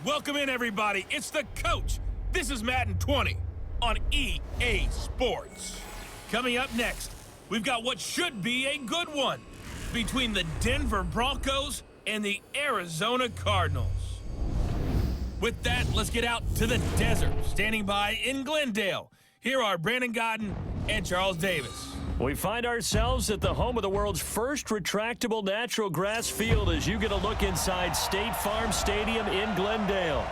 Welcome in, everybody. It's the coach. This is Madden 20 on EA Sports. Coming up next, we've got what should be a good one between the Denver Broncos and the Arizona Cardinals. With that, let's get out to the desert. Standing by in Glendale, here are Brandon Godden and Charles Davis. We find ourselves at the home of the world's first retractable natural grass field as you get a look inside State Farm Stadium in Glendale.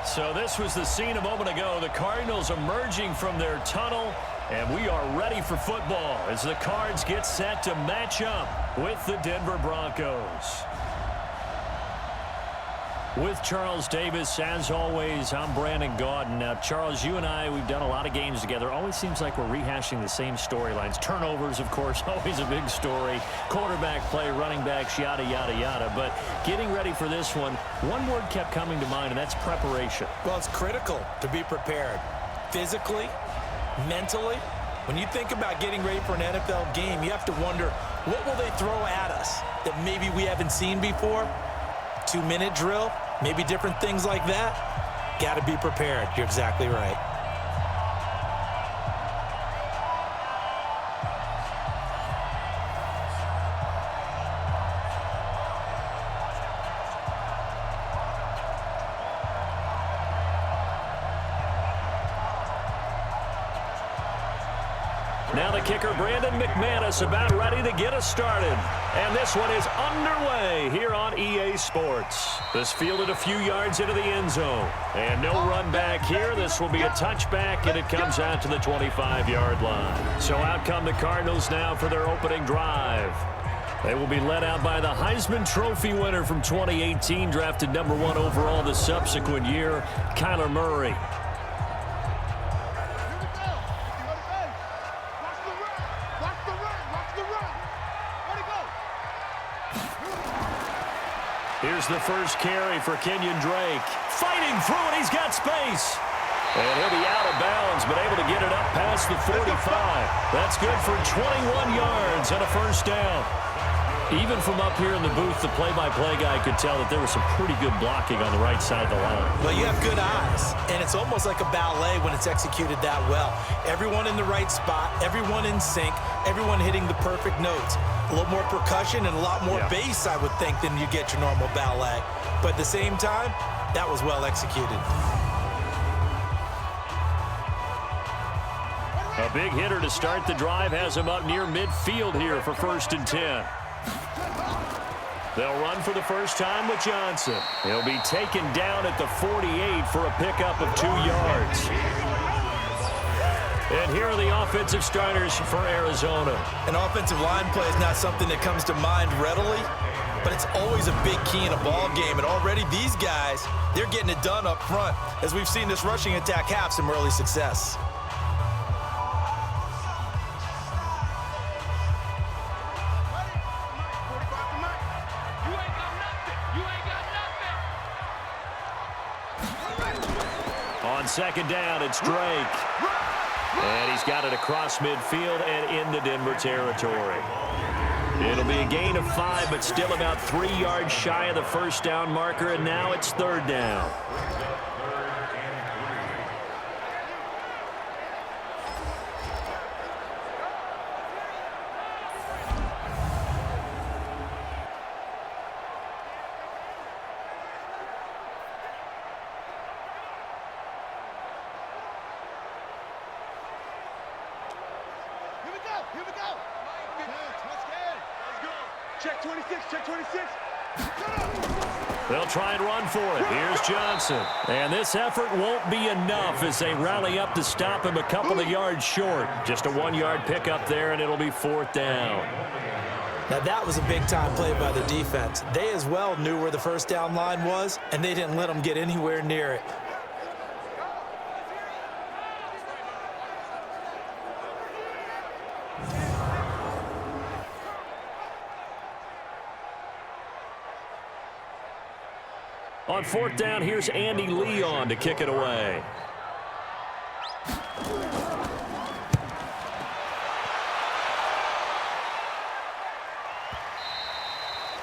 So this was the scene a moment ago. The Cardinals emerging from their tunnel, and we are ready for football as the Cards get set to match up with the Denver Broncos. With Charles Davis, as always, I'm Brandon Gaudin. Now, Charles, you and I, we've done a lot of games together. Always seems like we're rehashing the same storylines. Turnovers, of course, always a big story. Quarterback play, running backs, yada, yada, yada. But getting ready for this one word kept coming to mind, and that's preparation. Well, it's critical to be prepared. Physically, mentally. When you think about getting ready for an NFL game, you have to wonder, what will they throw at us that maybe we haven't seen before? 2-minute drill, maybe different things like that. Got to be prepared. You're exactly right. Now the kicker, Brandon McManus, about ready to get us started. And this one is underway here on EA Sports. This fielded a few yards into the end zone. And no run back here. This will be a touchback, and it comes out to the 25-yard line. So out come the Cardinals now for their opening drive. They will be led out by the Heisman Trophy winner from 2018, drafted #1 overall the subsequent year, Kyler Murray. Here's the first carry for Kenyon Drake. Fighting through it, he's got space. And he'll be out of bounds, but able to get it up past the 45. That's good for 21 yards and a first down. Even from up here in the booth, the play-by-play guy could tell that there was some pretty good blocking on the right side of the line. Well, you have good eyes, and it's almost like a ballet when it's executed that well. Everyone in the right spot, everyone in sync, everyone hitting the perfect notes. A little more percussion and a lot more bass, I would think, than you get your normal ballet. But at the same time, that was well executed. A big hitter to start the drive has him up near midfield here for 1st and 10. They'll run for the first time with Johnson. He'll be taken down at the 48 for a pickup of 2 yards. And here are the offensive starters for Arizona. An offensive line play is not something that comes to mind readily, but it's always a big key in a ball game. And already these guys, they're getting it done up front, as we've seen this rushing attack have some early success. On 2nd down, it's Drake. And he's got it across midfield and into Denver territory. It'll be a gain of 5, but still about 3 yards shy of the first down marker, and now it's 3rd down. Here we go. Let's go. Check 26, check 26. They'll try and run for it. Here's Johnson. And this effort won't be enough as they rally up to stop him a couple of yards short. Just a 1-yard pickup there, and it'll be 4th down. Now that was a big-time play by the defense. They as well knew where the first down line was, and they didn't let them get anywhere near it. On 4th down, here's Andy Leon to kick it away.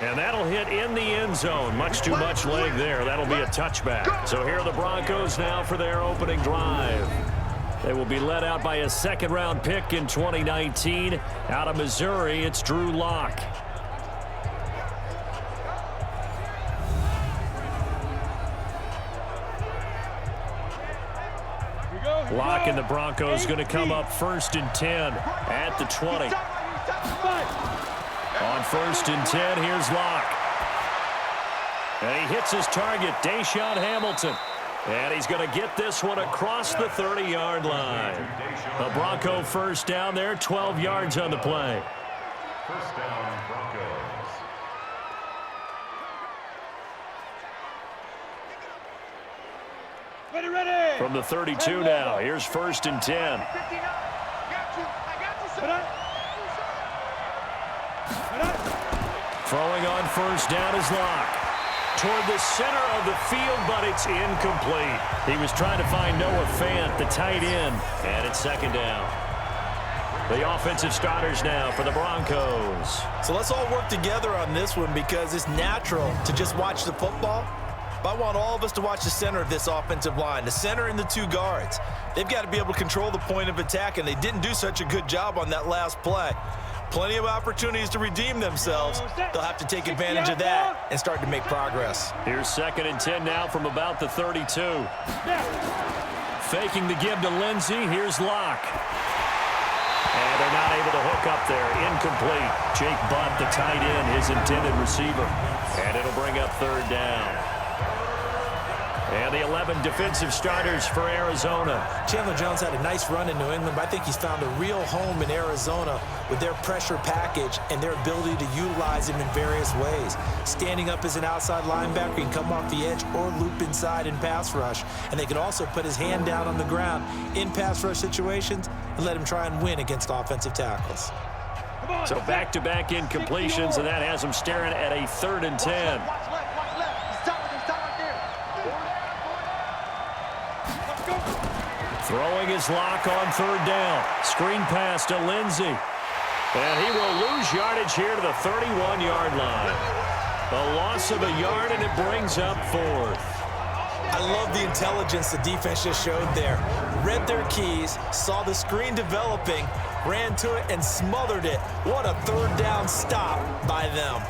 And that'll hit in the end zone. Much too much leg there. That'll be a touchback. So here are the Broncos now for their opening drive. They will be led out by a second-round pick in 2019. Out of Missouri, it's Drew Lock. Lock and the Broncos going to come up 1st and 10 at the 20. On 1st and 10, here's Lock. And he hits his target, Deshaun Hamilton. And he's going to get this one across the 30-yard line. A Bronco first down there, 12 yards on the play. First down, Broncos. Ready. From the 32 now, here's 1st and 10. Throwing on 1st down is Lock. Toward the center of the field, but it's incomplete. He was trying to find Noah Fant, the tight end, and it's 2nd down. The offensive starters now for the Broncos. So let's all work together on this one because it's natural to just watch the football. But I want all of us to watch the center of this offensive line, the center and the 2 guards. They've got to be able to control the point of attack, and they didn't do such a good job on that last play. Plenty of opportunities to redeem themselves. They'll have to take advantage of that and start to make progress. Here's 2nd and 10 now from about the 32. Faking the give to Lindsey. Here's Lock. And they're not able to hook up there. Incomplete. Jake Butt, the tight end, his intended receiver. And it'll bring up 3rd down. And the 11 defensive starters for Arizona. Chandler Jones had a nice run in New England, but I think he's found a real home in Arizona with their pressure package and their ability to utilize him in various ways. Standing up as an outside linebacker, he can come off the edge or loop inside in pass rush. And they can also put his hand down on the ground in pass rush situations and let him try and win against offensive tackles. So back-to-back incompletions, and that has him staring at a 3rd and 10. Throwing his Lock on 3rd down. Screen pass to Lindsey. And he will lose yardage here to the 31-yard line. A loss of a yard, and it brings up 4th. I love the intelligence the defense just showed there. Read their keys, saw the screen developing, ran to it, and smothered it. What a 3rd down stop by them.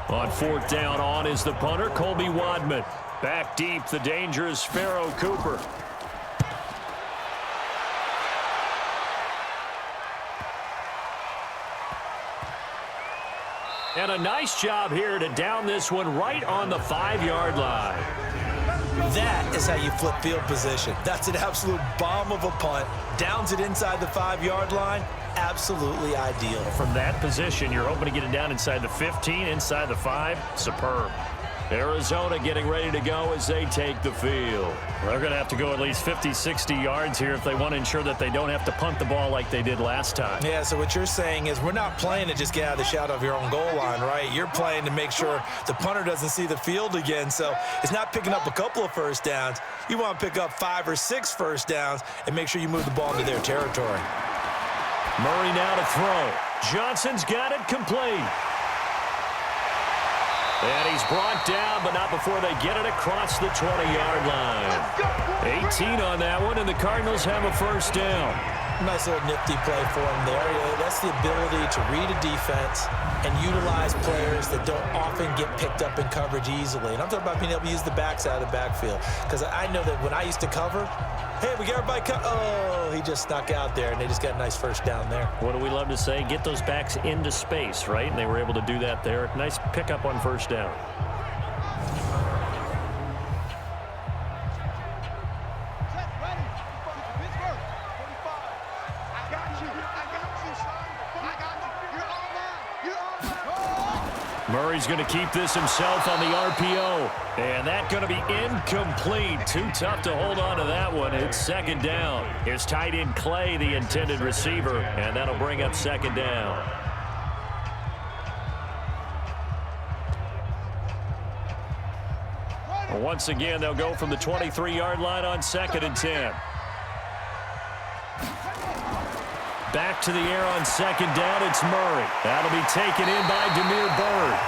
On 4th down, on is the punter, Colby Wadman. Back deep, the dangerous Pharaoh Cooper. And a nice job here to down this one right on the 5-yard line. That is how you flip field position. That's an absolute bomb of a punt. Downs it inside the 5-yard line. Absolutely ideal. From that position, you're hoping to get it down inside the 15, inside the 5. Superb. Arizona getting ready to go as they take the field. They're going to have to go at least 50, 60 yards here if they want to ensure that they don't have to punt the ball like they did last time. Yeah, so what you're saying is we're not playing to just get out of the shadow of your own goal line, right? You're playing to make sure the punter doesn't see the field again. So it's not picking up a couple of 1st downs. You want to pick up 5 or 6 1st downs and make sure you move the ball into their territory. Murray now to throw. Johnson's got it complete. And he's brought down, but not before they get it across the 20-yard line. 18 on that one, and the Cardinals have a 1st down. Nice little nifty play for him there. That's the ability to read a defense and utilize players that don't often get picked up in coverage easily. And I'm talking about being able to use the backs out of the backfield. Because I know that when I used to cover, hey, we got everybody oh, he just snuck out there, and they just got a nice 1st down there. What do we love to say? Get those backs into space, right? And they were able to do that there. Nice pickup on 1st down. Murray's going to keep this himself on the RPO. And that's going to be incomplete. Too tough to hold on to that one. It's 2nd down. Here's tight end Clay, the intended receiver. And that'll bring up 2nd down. Once again, they'll go from the 23-yard line on 2nd and 10. Back to the air on second down. It's Murray. That'll be taken in by Demir Bird.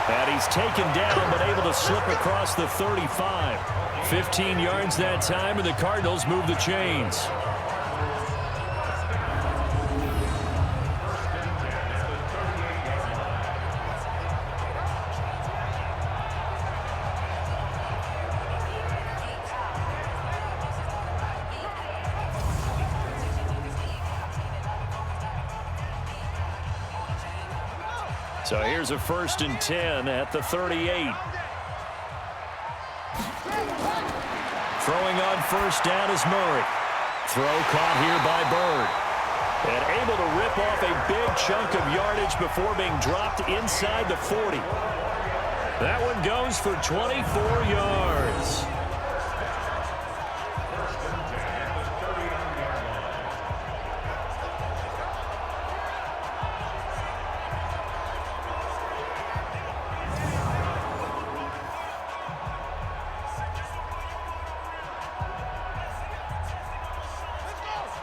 And he's taken down but able to slip across the 35. 15 yards that time, and the Cardinals move the chains. So here's a 1st and 10 at the 38. Throwing on 1st down is Murray. Throw caught here by Bird. And able to rip off a big chunk of yardage before being dropped inside the 40. That one goes for 24 yards.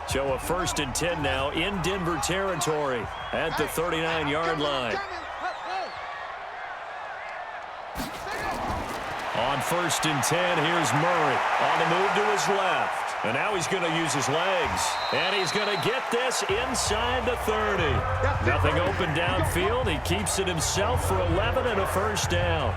So a 1st and 10 now in Denver territory at the 39-yard line. On 1st and 10, here's Murray on the move to his left. And now he's going to use his legs. And he's going to get this inside the 30. Nothing open downfield. He keeps it himself for 11 and a 1st down.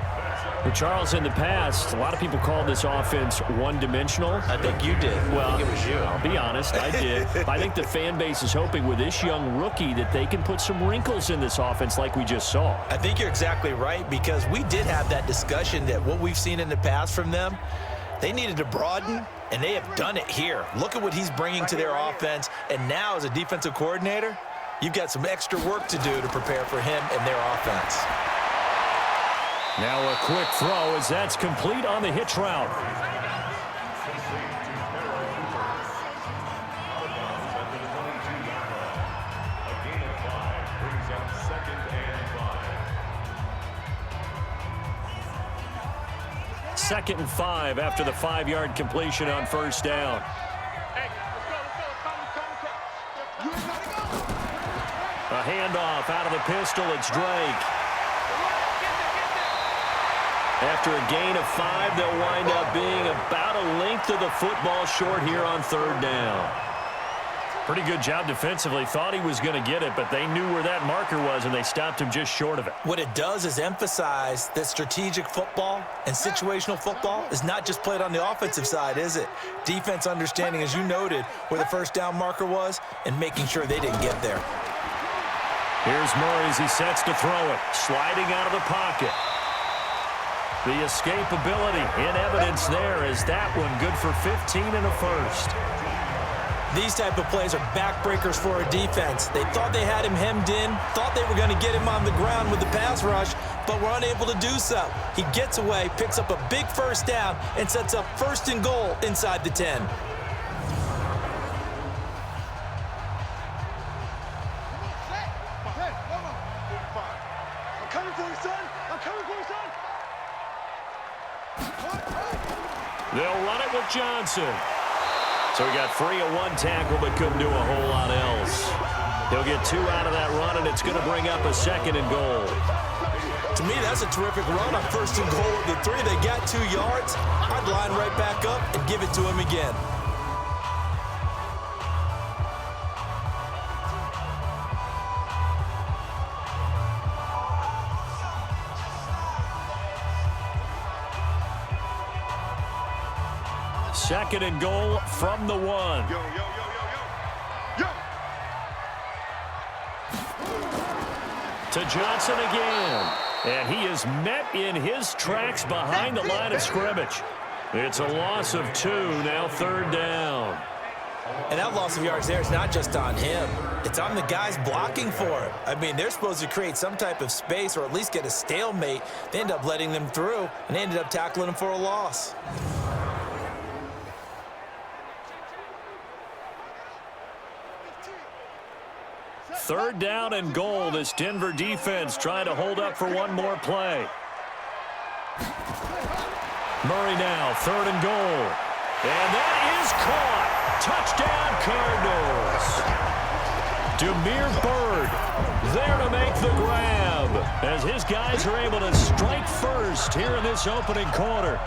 Well, Charles, in the past, a lot of people called this offense one-dimensional. I think you did. Well, I think it was you. I'll be honest, I did. I think the fan base is hoping with this young rookie that they can put some wrinkles in this offense like we just saw. I think you're exactly right, because we did have that discussion that what we've seen in the past from them, they needed to broaden, and they have done it here. Look at what he's bringing to their offense, and now as a defensive coordinator, you've got some extra work to do to prepare for him and their offense. Now a quick throw as that's complete on the hitch route. Second and 5 after the 5-yard completion on 1st down. A handoff out of the pistol. It's Drake. After a gain of 5, they'll wind up being about a length of the football short here on 3rd down. Pretty good job defensively. Thought he was going to get it, but they knew where that marker was, and they stopped him just short of it. What it does is emphasize that strategic football and situational football is not just played on the offensive side, is it? Defense understanding, as you noted, where the 1st down marker was and making sure they didn't get there. Here's Murray as he sets to throw it. Sliding out of the pocket. The escapability in evidence there is that one good for 15 and a 1st. These type of plays are backbreakers for a defense. They thought they had him hemmed in, thought they were going to get him on the ground with the pass rush, but were unable to do so. He gets away, picks up a big 1st down, and sets up 1st and goal inside the 10. I'm coming for you, son. I'm coming for you, son. They'll run it with Johnson. So he got free of 1 tackle, but couldn't do a whole lot else. He'll get 2 out of that run, and it's going to bring up a 2nd and goal. To me, that's a terrific run on 1st and goal. The 3, they got 2 yards. I'd line right back up and give it to him again. Second and goal from the 1. Yo, yo, yo, yo, yo. Yo. To Johnson again. And he is met in his tracks behind the line of scrimmage. It's a loss of 2, now 3rd down. And that loss of yards there is not just on him. It's on the guys blocking for him. I mean, they're supposed to create some type of space or at least get a stalemate. They end up letting them through, and they ended up tackling him for a loss. Third down and goal. This Denver defense trying to hold up for one more play. Murray now, 3rd and goal. And that is caught. Touchdown, Cardinals. Demir Bird there to make the grab as his guys are able to strike first here in this opening quarter.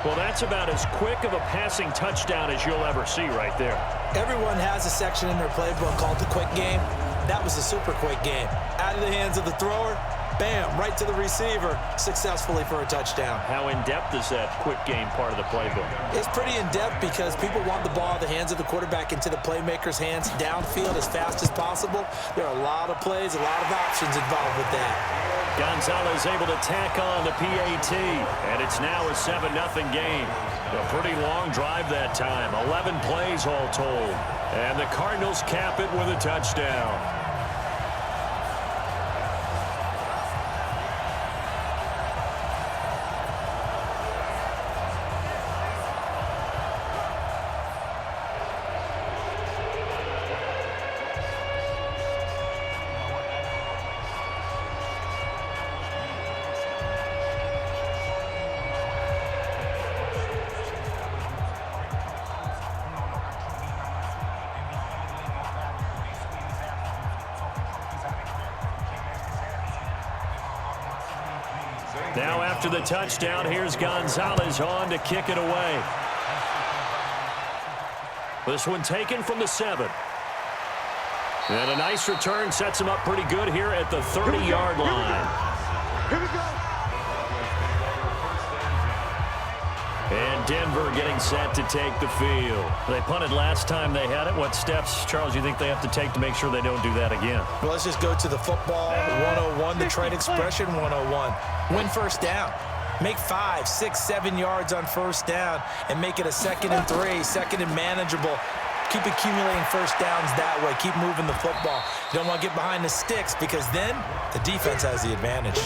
Well, that's about as quick of a passing touchdown as you'll ever see right there. Everyone has a section in their playbook called the quick game. That was a super quick game. Out of the hands of the thrower, bam, right to the receiver, successfully for a touchdown. How in-depth is that quick game part of the playbook? It's pretty in-depth because people want the ball in the hands of the quarterback into the playmaker's hands downfield as fast as possible. There are a lot of plays, a lot of options involved with that. Gonzalez able to tack on the PAT, and it's now a 7-0 game. A pretty long drive that time, 11 plays all told. And the Cardinals cap it with a touchdown. Now after the touchdown, here's Gonzalez on to kick it away. This one taken from the 7. And a nice return sets him up pretty good here at the 30-yard line. Here we go. And Denver getting set to take the field. They punted last time they had it. What steps, Charles, you think they have to take to make sure they don't do that again? Well, let's just go to the football 101, the trade expression 101. Win first down. Make 5, 6, 7 yards on first down and make it a 2nd and 3, 2nd and manageable. Keep accumulating first downs that way. Keep moving the football. You don't want to get behind the sticks because then the defense has the advantage.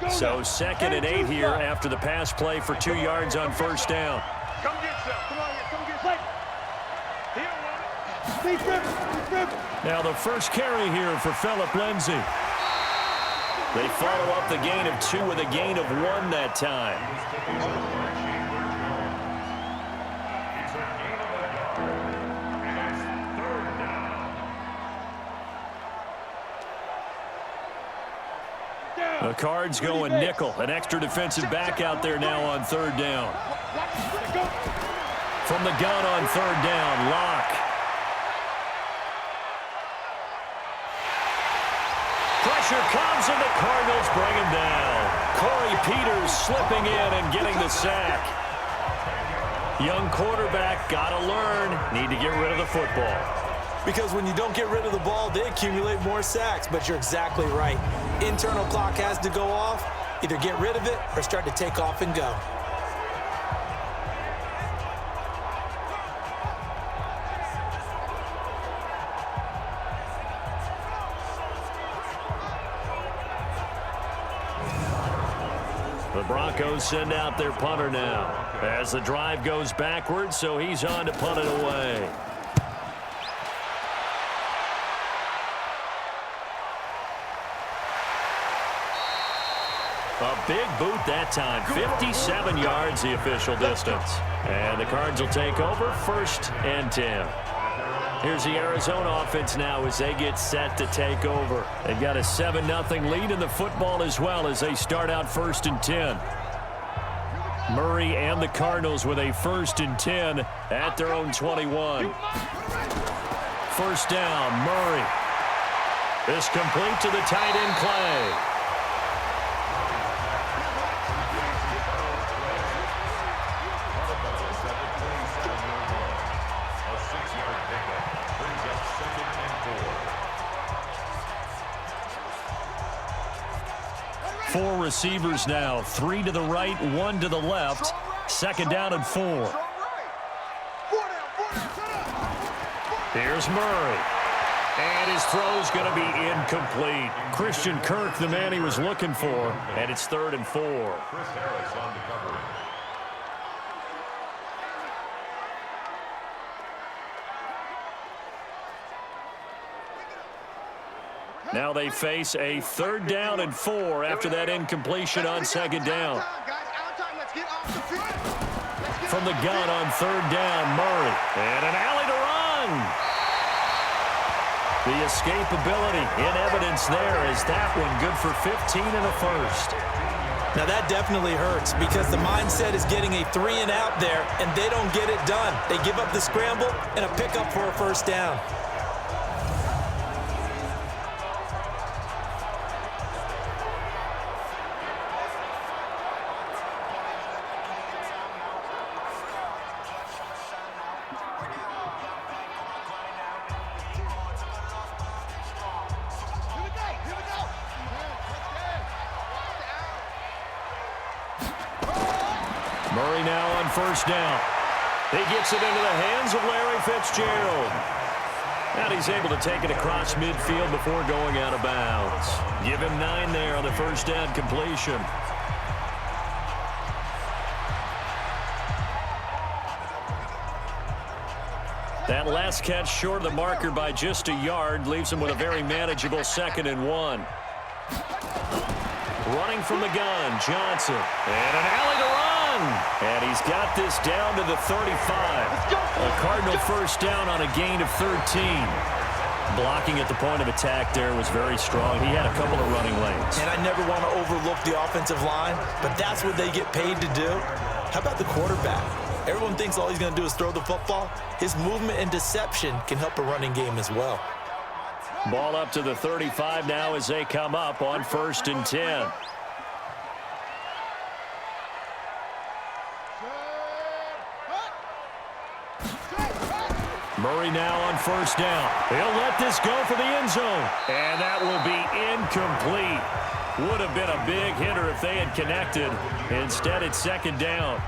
So 2nd and 8 here after the pass play for 2 yards on first down. Come get some. Come on here. Come get some. He don't want it. Now the first carry here for Phillip Lindsay. They follow up the gain of 2 with a gain of 1 that time. The Cards going nickel. An extra defensive back out there now on 3rd down. From the gun on 3rd down, Locke. Pressure comes and the Cardinals bring him down. Corey Peters slipping in and getting the sack. Young quarterback, gotta learn. Need to get rid of the football. Because when you don't get rid of the ball, they accumulate more sacks. But you're exactly right. Internal clock has to go off. Either get rid of it or start to take off and go. The Broncos send out their punter now as the drive goes backwards, so he's on to punt it away. A big boot that time, 57 yards the official distance. And the Cards will take over 1st and 10. Here's the Arizona offense now as they get set to take over. They've got a 7-0 lead in the football as well as they start out 1st and 10. Murray and the Cardinals with a 1st and 10 at their own 21. First down, Murray. This complete to the tight end Clay. Four receivers now, 3 to the right, 1 to the left. 2nd down and 4. Here's Murray. And his throw's going to be incomplete. Christian Kirk, the man he was looking for, and it's 3rd and 4. Chris Harris on the cover. Now they face a 3rd down and 4 after that incompletion on 2nd down. From the gun on 3rd down, Murray. And an alley to run. The escapability in evidence there as that one good for 15 and a first. Now that definitely hurts because the mindset is getting a 3-and-out there, and they don't get it done. They give up the scramble and a pickup for a 1st down. Murray now on 1st down. He gets it into the hands of Larry Fitzgerald. And he's able to take it across midfield before going out of bounds. Give him 9 there on the 1st down completion. That last catch short of the marker by just a yard leaves him with a very manageable 2nd and 1. Running from the gun, Johnson. And an alley to run. And he's got this down to the 35. A Cardinal 1st down on a gain of 13. Blocking at the point of attack there was very strong. He had a couple of running lanes. And I never want to overlook the offensive line, but that's what they get paid to do. How about the quarterback? Everyone thinks all he's going to do is throw the football. His movement and deception can help a running game as well. Ball up to the 35 now as they come up on 1st and 10. Murray now on 1st down. He'll let this go for the end zone. And that will be incomplete. Would have been a big hitter if they had connected. Instead, it's 2nd down.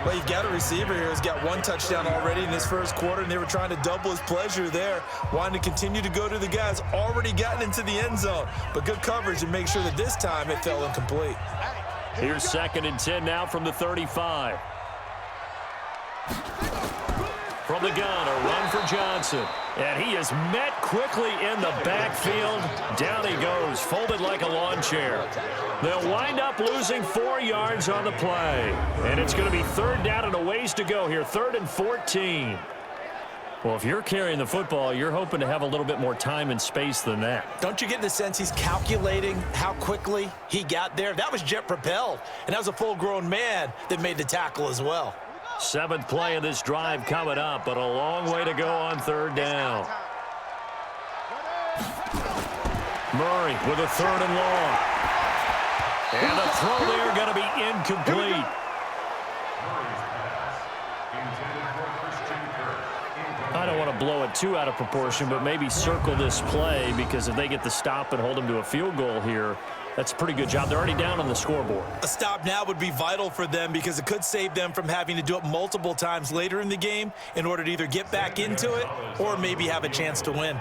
Well, you've got a receiver here who's got 1 touchdown already in this 1st quarter, and they were trying to double his pleasure there, wanting to continue to go to the guys already gotten into the end zone. But good coverage and make sure that this time it fell incomplete. Here's 2nd and 10 now from the 35. From the gun, a run for Johnson. And he is met quickly in the backfield. Down he goes, folded like a lawn chair. They'll wind up losing 4 yards on the play. And it's going to be 3rd down and a ways to go here, 3rd and 14. Well, if you're carrying the football, you're hoping to have a little bit more time and space than that. Don't you get the sense he's calculating how quickly he got there? That was jet propelled, and that was a full-grown man that made the tackle as well. 7th play of this drive coming up, but a long way to go on 3rd down. Murray with a 3rd and long. And the throw there going to be incomplete. I don't want to blow it too out of proportion, but maybe circle this play because if they get the stop and hold them to a field goal here, that's a pretty good job. They're already down on the scoreboard. A stop now would be vital for them because it could save them from having to do it multiple times later in the game in order to either get back into it or maybe have a chance to win.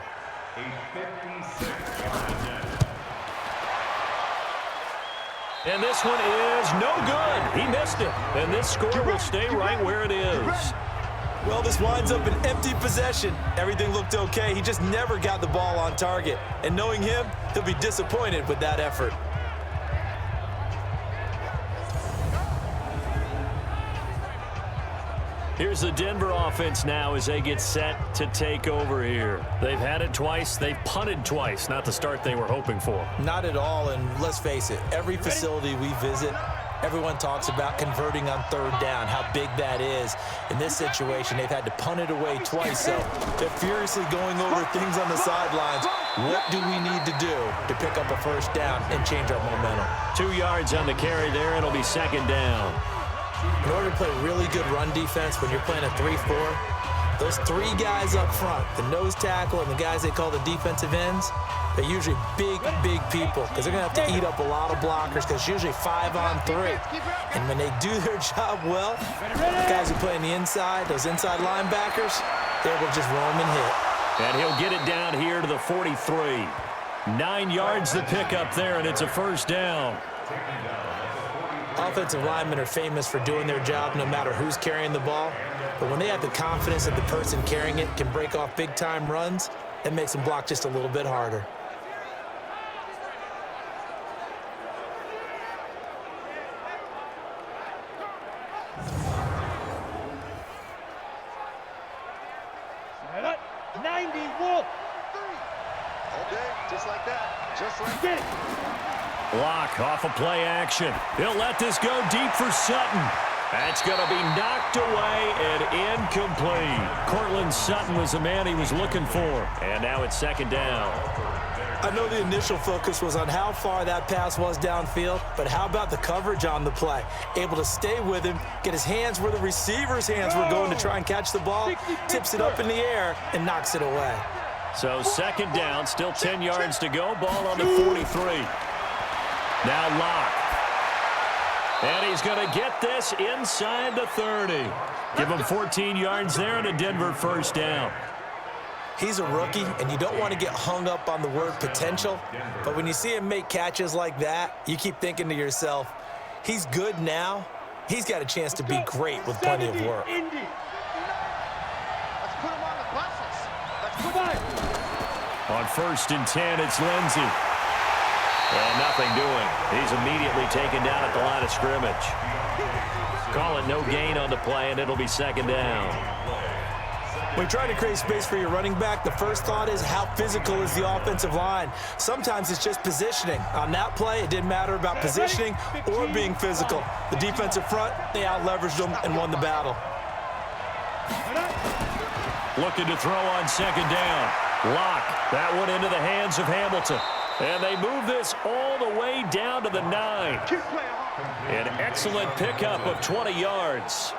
And this one is no good. He missed it. And this score will stay right where it is. Well, this winds up an empty possession. Everything looked okay. He just never got the ball on target. And knowing him, he'll be disappointed with that effort. Here's the Denver offense now as they get set to take over here. They've had it twice. They've punted twice. Not the start they were hoping for. Not at all, and let's face it, every facility we visit, everyone talks about converting on 3rd down, how big that is. In this situation, they've had to punt it away twice, so they're furiously going over things on the sidelines. What do we need to do to pick up a 1st down and change our momentum? 2 yards on the carry there. It'll be 2nd down. In order to play really good run defense when you're playing a 3-4, those 3 guys up front, the nose tackle and the guys they call the defensive ends, they're usually big people because they're going to have to eat up a lot of blockers because it's usually 5-on-3. And when they do their job well, the guys who play on the inside, those inside linebackers, they will just roam and hit. And he'll get it down here to the 43. 9 yards to pick up there, and it's a 1st down. Offensive linemen are famous for doing their job no matter who's carrying the ball. But when they have the confidence that the person carrying it can break off big-time runs, it makes them block just a little bit harder. Just like that. Just like that. Block off of play action. He'll let this go deep for Sutton. That's going to be knocked away and incomplete. Cortland Sutton was the man he was looking for. And now it's second down. I know the initial focus was on how far that pass was downfield, but how about the coverage on the play? Able to stay with him, get his hands where the receiver's hands were going to try and catch the ball, tips it up in the air, and knocks it away. So second down, still 10 yards to go. Ball on the 43. Now Locke. And he's going to get this inside the 30. Give him 14 yards there and a Denver first down. He's a rookie, and you don't want to get hung up on the word potential, but when you see him make catches like that, you keep thinking to yourself, he's good now. He's got a chance to be great with plenty of work. Let's put him on the buses. Let's put him On 1st and 10, it's Lindsey. And nothing doing. He's immediately taken down at the line of scrimmage. Call it no gain on the play, and it'll be second down. When you're trying to create space for your running back, the first thought is how physical is the offensive line. Sometimes it's just positioning. On that play, it didn't matter about positioning or being physical. The defensive front, they out-leveraged them and won the battle. Looking to throw on second down. Lock that one into the hands of Hamilton. And they move this all the way down to the 9. An excellent pickup of 20 yards.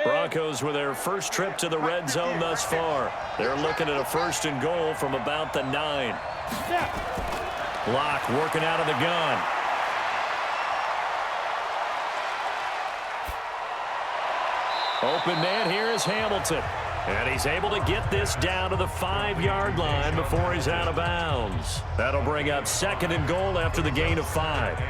Broncos with their first trip to the red zone thus far. They're looking at a 1st and goal from about the 9. Block working out of the gun. Open man here is Hamilton. And he's able to get this down to the 5-yard line before he's out of bounds. That'll bring up 2nd and goal after the gain of 5.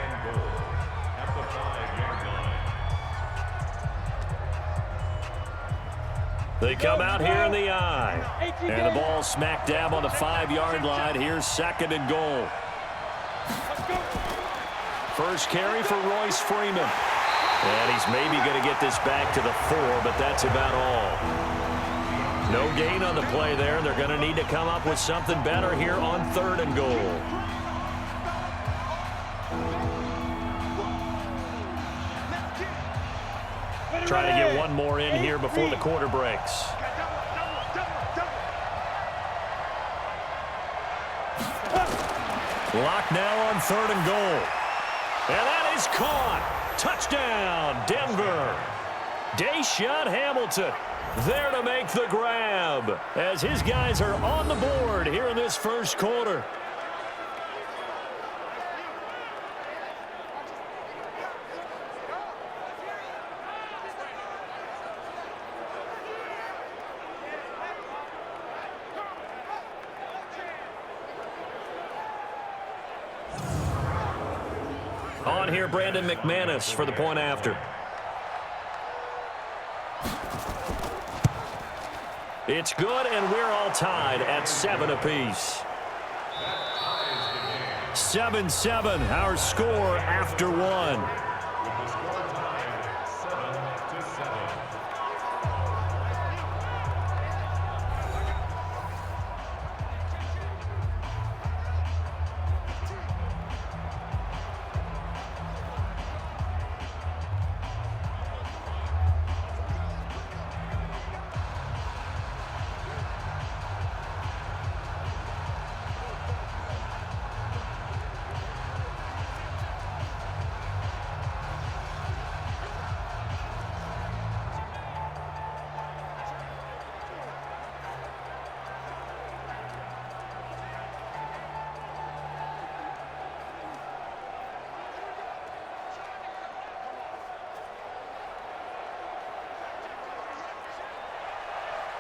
They come out here in the eye. And the ball smack dab on the 5-yard line. Here's 2nd and goal. First carry for Royce Freeman. And he's maybe going to get this back to the 4, but that's about all. No gain on the play there. They're going to need to come up with something better here on 3rd and goal. Trying to get one more in here before the quarter breaks. Lock now on 3rd and goal. And that is caught. Touchdown, Denver. Deshaun Hamilton there to make the grab as his guys are on the board here in this first quarter. On here, Brandon McManus for the point after. It's good, and we're all tied at 7 apiece. 7-7, our score after 1.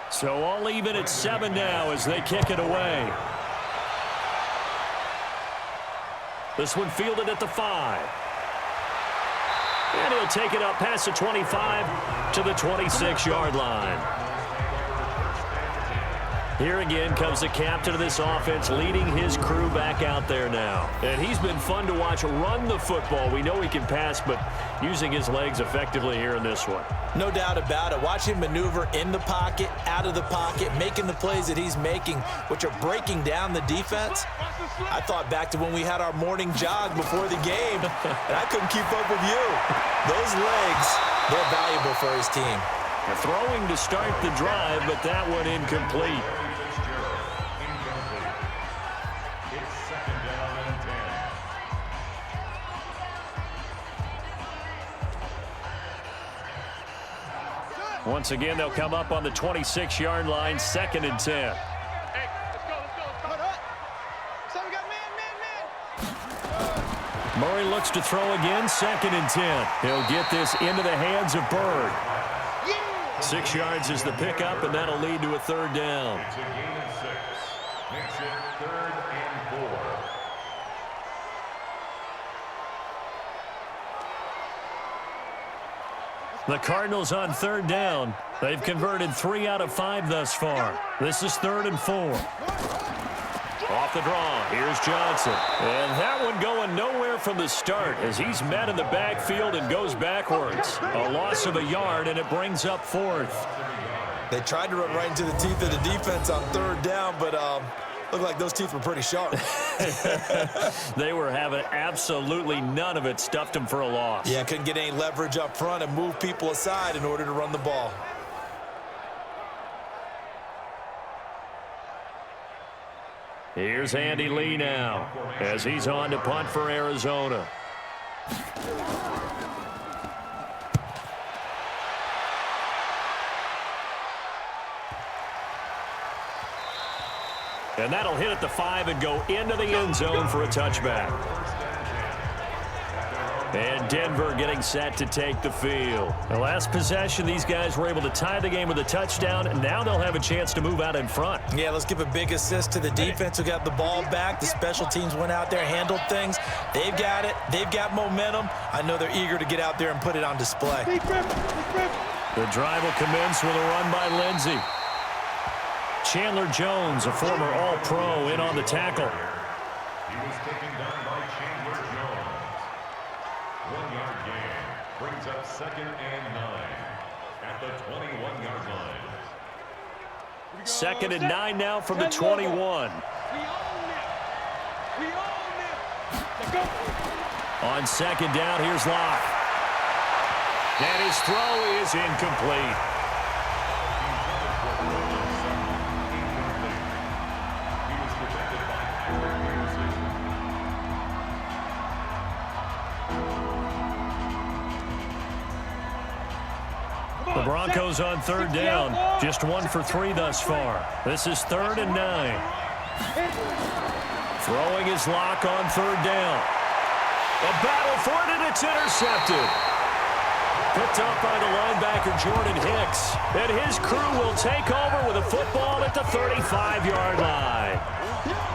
So all even at 7 now as they kick it away. This one fielded at the 5. And he'll take it up past the 25 to the 26-yard line. Here again comes the captain of this offense, leading his crew back out there now. And he's been fun to watch run the football. We know he can pass, but using his legs effectively here in this one. No doubt about it. Watch him maneuver in the pocket, out of the pocket, making the plays that he's making, which are breaking down the defense. I thought back to when we had our morning jog before the game, and I couldn't keep up with you. Those legs, they're valuable for his team. Throwing to start the drive, but that one incomplete. Once again, they'll come up on the 26-yard line, 2nd and 10. Hey, let's go. So we got man. Murray looks to throw again, 2nd and 10. He'll get this into the hands of Bird. 6 yards is the pickup, and that'll lead to a 3rd down. It's a gain of 6. Makes it 3rd and 4. The Cardinals on 3rd down. They've converted 3 out of 5 thus far. This is 3rd and 4. Off the draw, here's Johnson. And that one going nowhere from the start as he's met in the backfield and goes backwards. A loss of a yard, and it brings up 4th. They tried to run right into the teeth of the defense on 3rd down, but looked like those teeth were pretty sharp. They were having absolutely none of it, stuffed them for a loss. Yeah, couldn't get any leverage up front and move people aside in order to run the ball. Here's Andy Lee now as he's on to punt for Arizona. And that'll hit at the 5 and go into the end zone for a touchback. And Denver getting set to take the field. The last possession, these guys were able to tie the game with a touchdown, and now they'll have a chance to move out in front. Yeah, let's give a big assist to the defense who got the ball back. The special teams went out there, handled things. They've got it. They've got momentum. I know they're eager to get out there and put it on display. The drive will commence with a run by Lindsey. Chandler Jones, a former All-Pro, in on the tackle. He was taken down by Chandler Jones. 1-yard gain brings up 2nd and 9 at the 21-yard line. 2nd and 9 now from the 21. We own it. Let's go. On 2nd down, here's Locke. And his throw is incomplete. The Broncos on 3rd down. Just 1 for 3 thus far. This is 3rd and 9. Throwing his Locke on 3rd down. A battle for it, and it's intercepted. Picked up by the linebacker, Jordan Hicks. And his crew will take over with a football at the 35-yard line.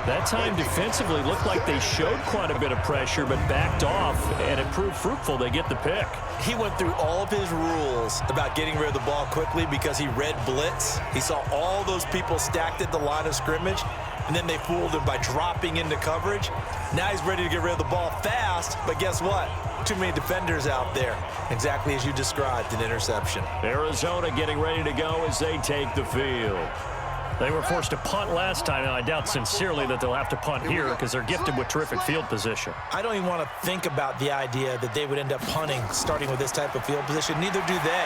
That time defensively looked like they showed quite a bit of pressure but backed off, and it proved fruitful. They get the pick. He went through all of his rules about getting rid of the ball quickly because he read blitz. He saw all those people stacked at the line of scrimmage, and then they fooled him by dropping into coverage. Now he's ready to get rid of the ball fast, but guess what? Too many defenders out there. Exactly as you described, an interception. Arizona getting ready to go as they take the field. They were forced to punt last time, and I doubt sincerely that they'll have to punt here because they're gifted with terrific field position. I don't even want to think about the idea that they would end up punting starting with this type of field position. Neither do they.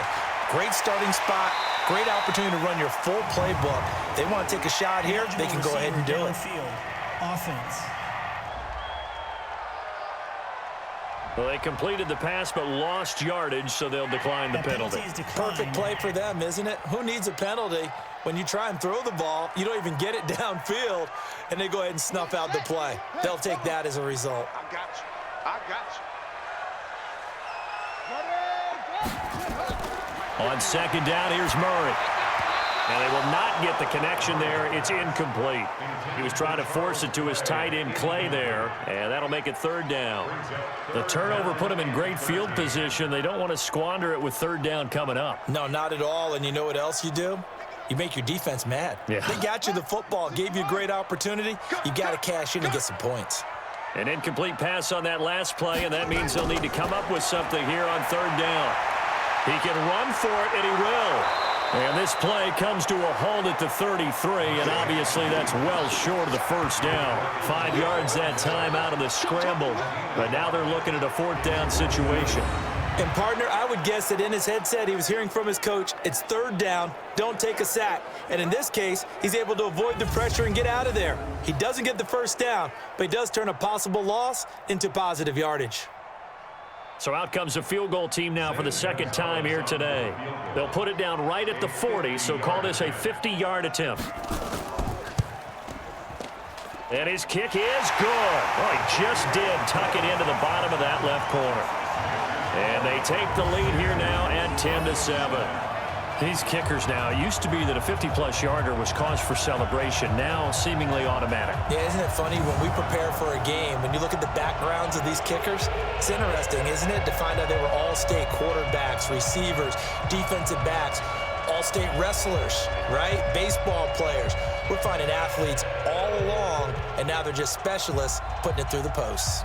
Great starting spot, great opportunity to run your full playbook. They want to take a shot here, they can go ahead and do it. Offense. Well, they completed the pass but lost yardage, so they'll decline the penalty. Perfect play for them, isn't it? Who needs a penalty? When you try and throw the ball, you don't even get it downfield, and they go ahead and snuff out the play. They'll take that as a result. I got you. On 2nd down, here's Murray. And they will not get the connection there. It's incomplete. He was trying to force it to his tight end, Clay, there, and that'll make it third down. The turnover put him in great field position. They don't want to squander it with third down coming up. No, not at all. And you know what else you do? You make your defense mad. Yeah. They got you the football, gave you a great opportunity. You got to cash in and get some points. An incomplete pass on that last play, and that means they'll need to come up with something here on third down. He can run for it, and he will. And this play comes to a halt at the 33, and obviously that's well short of the first down. 5 yards that time out of the scramble, but now they're looking at a fourth down situation. And, partner, I would guess that in his headset he was hearing from his coach, it's third down, don't take a sack. And in this case, he's able to avoid the pressure and get out of there. He doesn't get the first down, but he does turn a possible loss into positive yardage. So out comes the field goal team now for the second time here today. They'll put it down right at the 40, so call this a 50-yard attempt. And his kick is good. Oh, he just did tuck it into the bottom of that left corner. And they take the lead here now at 10-7. These kickers now, it used to be that a 50-plus yarder was cause for celebration, now seemingly automatic. Yeah, isn't it funny when we prepare for a game, when you look at the backgrounds of these kickers, it's interesting, isn't it, to find out they were all-state quarterbacks, receivers, defensive backs, all-state wrestlers, right? Baseball players. We're finding athletes all along, and now they're just specialists putting it through the posts.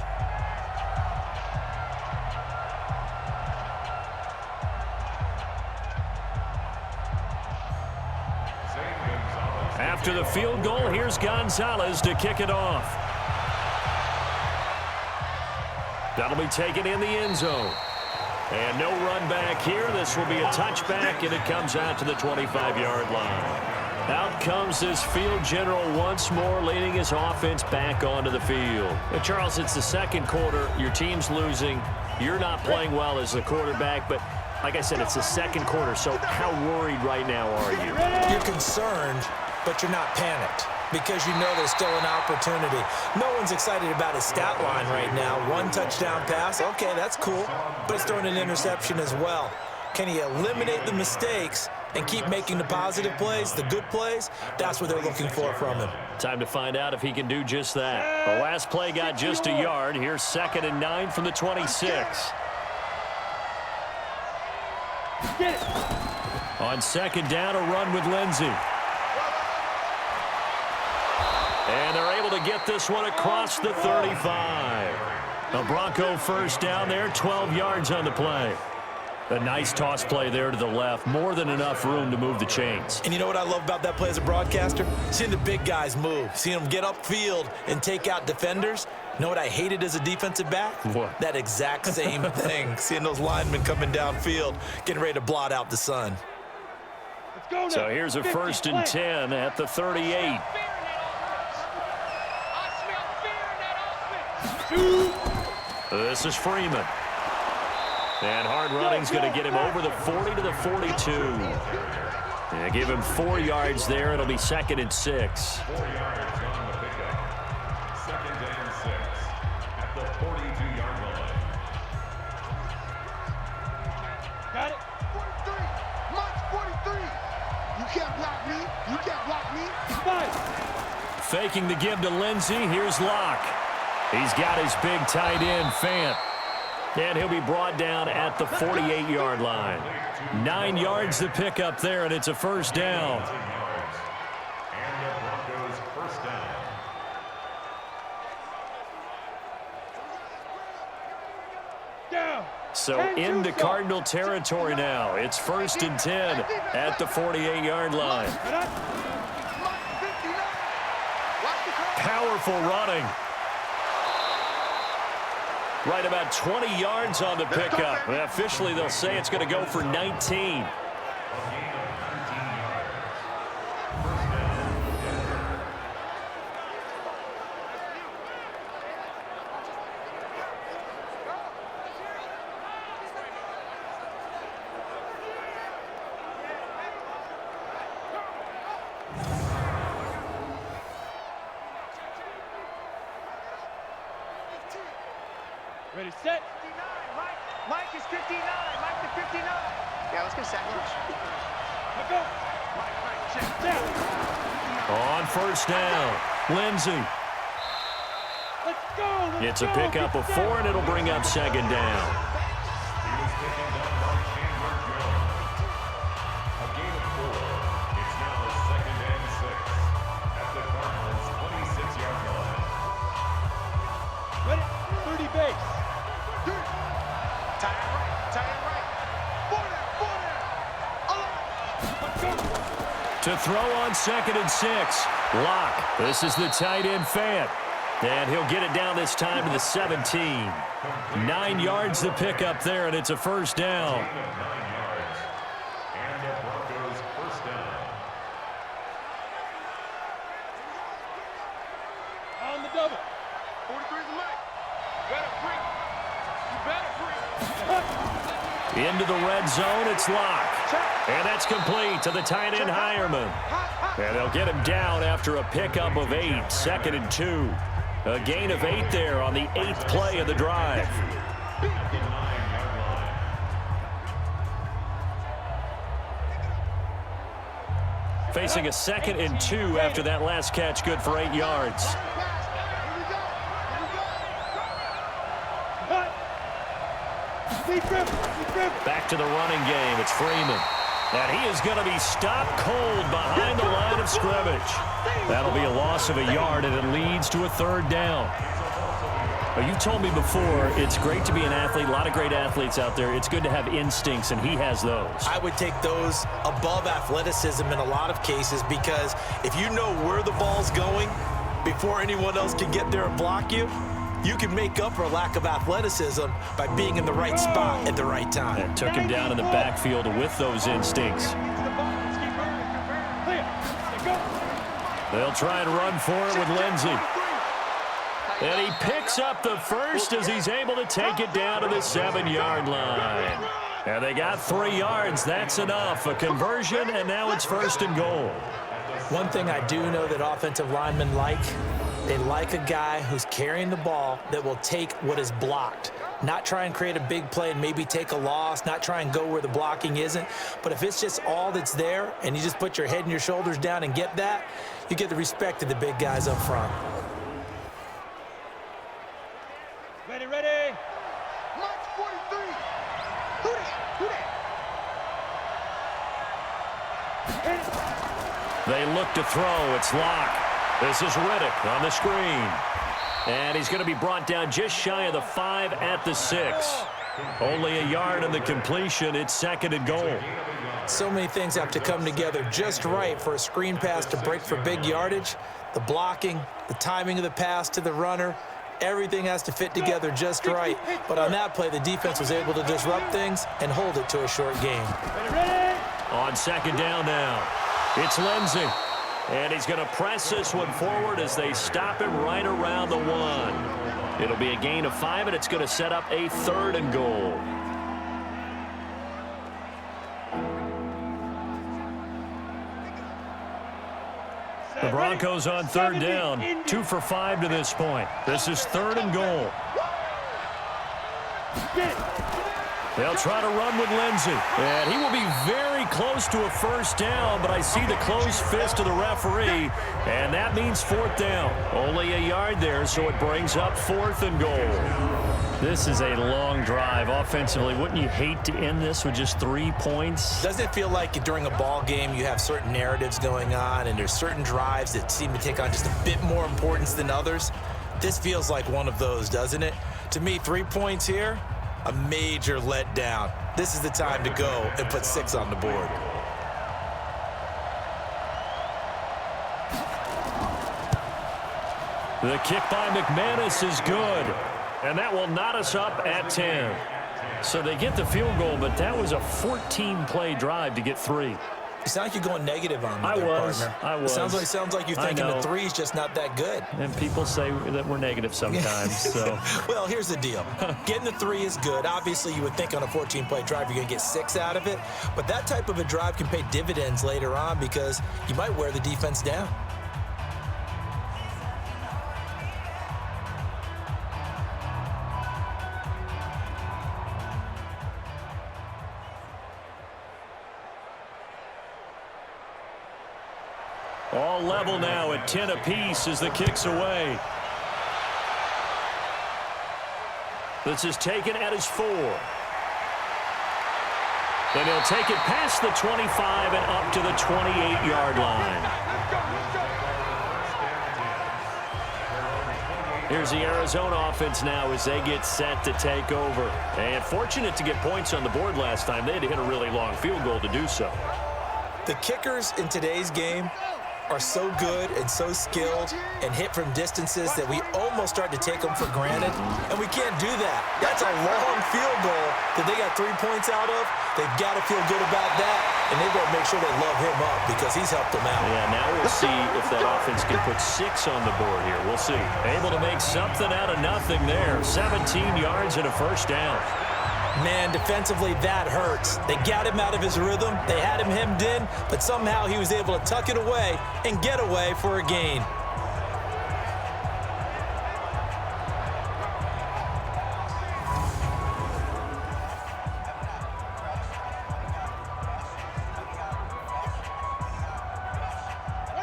After the field goal, here's Gonzalez to kick it off. That'll be taken in the end zone. And no run back here. This will be a touchback, and it comes out to the 25-yard line. Out comes this field general once more, leading his offense back onto the field. But Charles, it's the second quarter. Your team's losing. You're not playing well as the quarterback, but like I said, it's the second quarter, so how worried right now are you? You're concerned, but you're not panicked because you know there's still an opportunity. No one's excited about his stat line right now. 1 touchdown pass, okay, that's cool, but he's throwing an interception as well. Can he eliminate the mistakes and keep making the positive plays, the good plays? That's what they're looking for from him. Time to find out if he can do just that. The last play got just a yard. Here's 2nd and 9 from the 26. On second down, a run with Lindsey. And they're able to get this one across the 35. A Bronco first down there, 12 yards on the play. A nice toss play there to the left. More than enough room to move the chains. And you know what I love about that play as a broadcaster? Seeing the big guys move. Seeing them get upfield and take out defenders. You know what I hated as a defensive back? What? That exact same thing. Seeing those linemen coming downfield, getting ready to blot out the sun. Let's go now. So here's a 1st and 10 at the 38. This is Freeman. And hard running's going to get him over the 40 to the 42. And give him 4 yards there. It'll be 2nd and 6. 4 yards on the pickup. 2nd and 6 at the 42-yard line. Got it. 43. March 43. You can't block me. You can't block me. Five. Faking the give to Lindsey. Here's Locke. He's got his big tight end, Fant. And he'll be brought down at the 48-yard line. 9 yards to pick up there, and it's a first down. And the Broncos first down. Down. So into Cardinal territory now. It's 1st and 10 at the 48-yard line. Powerful running. Right about 20 yards on the pickup. And officially, they'll say it's going to go for 19. Ready, set. Mike is 59. Mike the 59. Yeah, let's go, Sandwich. Let's go. On first down, Lindsey. Let's go. It's a pickup of 4, and it'll bring up second down. He was taken down by Chandler Jones. A gain of 4. It's now 2nd and 6 at the Cardinals' 26-yard line. Ready? 30 base. Tie it right. Let's go. To throw on 2nd and 6. Locke. This is the tight end Fant. And he'll get it down this time to the 17. 9 yards to pick up there, and it's a first down. 9 yards. And the Broncos first down. On the double. 43's the leg. You better free. Into the red zone, it's Locke. And that's complete to the tight end Hireman. And they'll get him down after a pickup of 8, 2nd and 2. A gain of 8 there on the 8th play of the drive. At the 9-yard line. Facing a 2nd and 2 after that last catch, good for 8 yards. Back to the running game. It's Freeman. And he is going to be stopped cold behind the line of scrimmage. That'll be a loss of a yard, and it leads to a 3rd down. Well, you told me before, it's great to be an athlete. A lot of great athletes out there. It's good to have instincts, and he has those. I would take those above athleticism in a lot of cases, because if you know where the ball's going before anyone else can get there and block you, you can make up for a lack of athleticism by being in the right spot at the right time. And took him down in the backfield with those instincts. They'll try and run for it with Lindsey. And he picks up the first as he's able to take it down to the 7-yard line. And they got 3 yards. That's enough. A conversion, and now it's 1st and goal. One thing I do know that offensive linemen like, they like a guy who's carrying the ball that will take what is blocked. Not try and create a big play and maybe take a loss, not try and go where the blocking isn't. But if it's just all that's there and you just put your head and your shoulders down and get that, you get the respect of the big guys up front. Ready. March 43. Who that? They look to throw. It's Locke. This is Riddick on the screen. And he's going to be brought down just shy of the 5 at the 6. Only a yard in the completion. It's 2nd and goal. So many things have to come together just right for a screen pass to break for big yardage. The blocking, the timing of the pass to the runner, everything has to fit together just right. But on that play, the defense was able to disrupt things and hold it to a short game. Ready. On 2nd down now, it's Lindsey. And he's going to press this one forward as they stop him right around the 1. It'll be a gain of 5, and it's going to set up a 3rd and goal. The Broncos on 3rd down, 2 for 5 to this point. This is 3rd and goal. They'll try to run with Lindsey. And he will be very close to a 1st down, but I see the closed fist of the referee, and that means 4th down. Only a yard there, so it brings up 4th and goal. This is a long drive offensively. Wouldn't you hate to end this with just 3 points? Doesn't it feel like during a ball game you have certain narratives going on and there's certain drives that seem to take on just a bit more importance than others? This feels like one of those, doesn't it? To me, 3 points here, a major letdown. This is the time to go and put 6 on the board. The kick by McManus is good, and that will knot us up at 10. So they get the field goal, but that was a 14-play drive to get 3. You sound like you're going negative on me, I was. It sounds like you're thinking the 3 is just not that good. And people say that we're negative sometimes. So. Well, here's the deal. Getting the 3 is good. Obviously, you would think on a 14-play drive you're going to get 6 out of it. But that type of a drive can pay dividends later on because you might wear the defense down. All level now at 10 apiece as the kick's away. This is taken at his 4. And he'll take it past the 25 and up to the 28-yard line. Here's the Arizona offense now as they get set to take over. And fortunate to get points on the board last time. They had to hit a really long field goal to do so. The kickers in today's game are so good and so skilled and hit from distances that we almost start to take them for granted, and we can't do that. That's a long field goal that they got 3 points out of. They've got to feel good about that, and they've got to make sure they love him up because he's helped them out. Yeah, now we'll see if that offense can put 6 on the board here. We'll see. Able to make something out of nothing there. 17 yards and a first down. Man, defensively, that hurts. They got him out of his rhythm. They had him hemmed in, but somehow he was able to tuck it away and get away for a gain.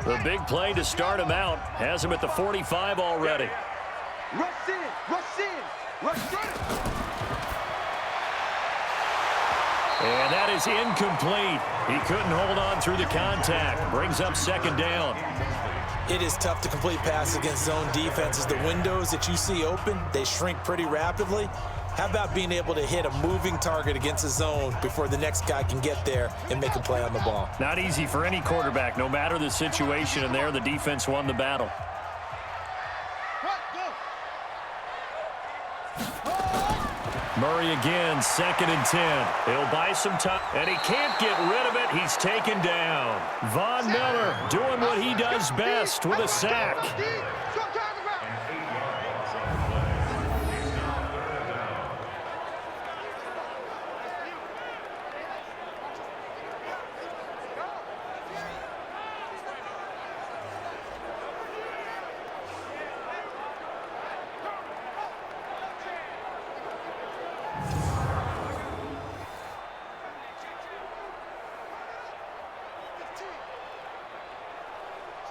The big play to start him out has him at the 45 already. Rush in, rush in, rush in. And that is incomplete. He couldn't hold on through the contact. Brings up second down. It is tough to complete passes against zone defenses. The windows that you see open, they shrink pretty rapidly. How about being able to hit a moving target against a zone before the next guy can get there and make a play on the ball? Not easy for any quarterback, no matter the situation, and there the defense won the battle. Murray again, 2nd and 10. He'll buy some time, and he can't get rid of it. He's taken down. Von Miller doing what he does best with a sack.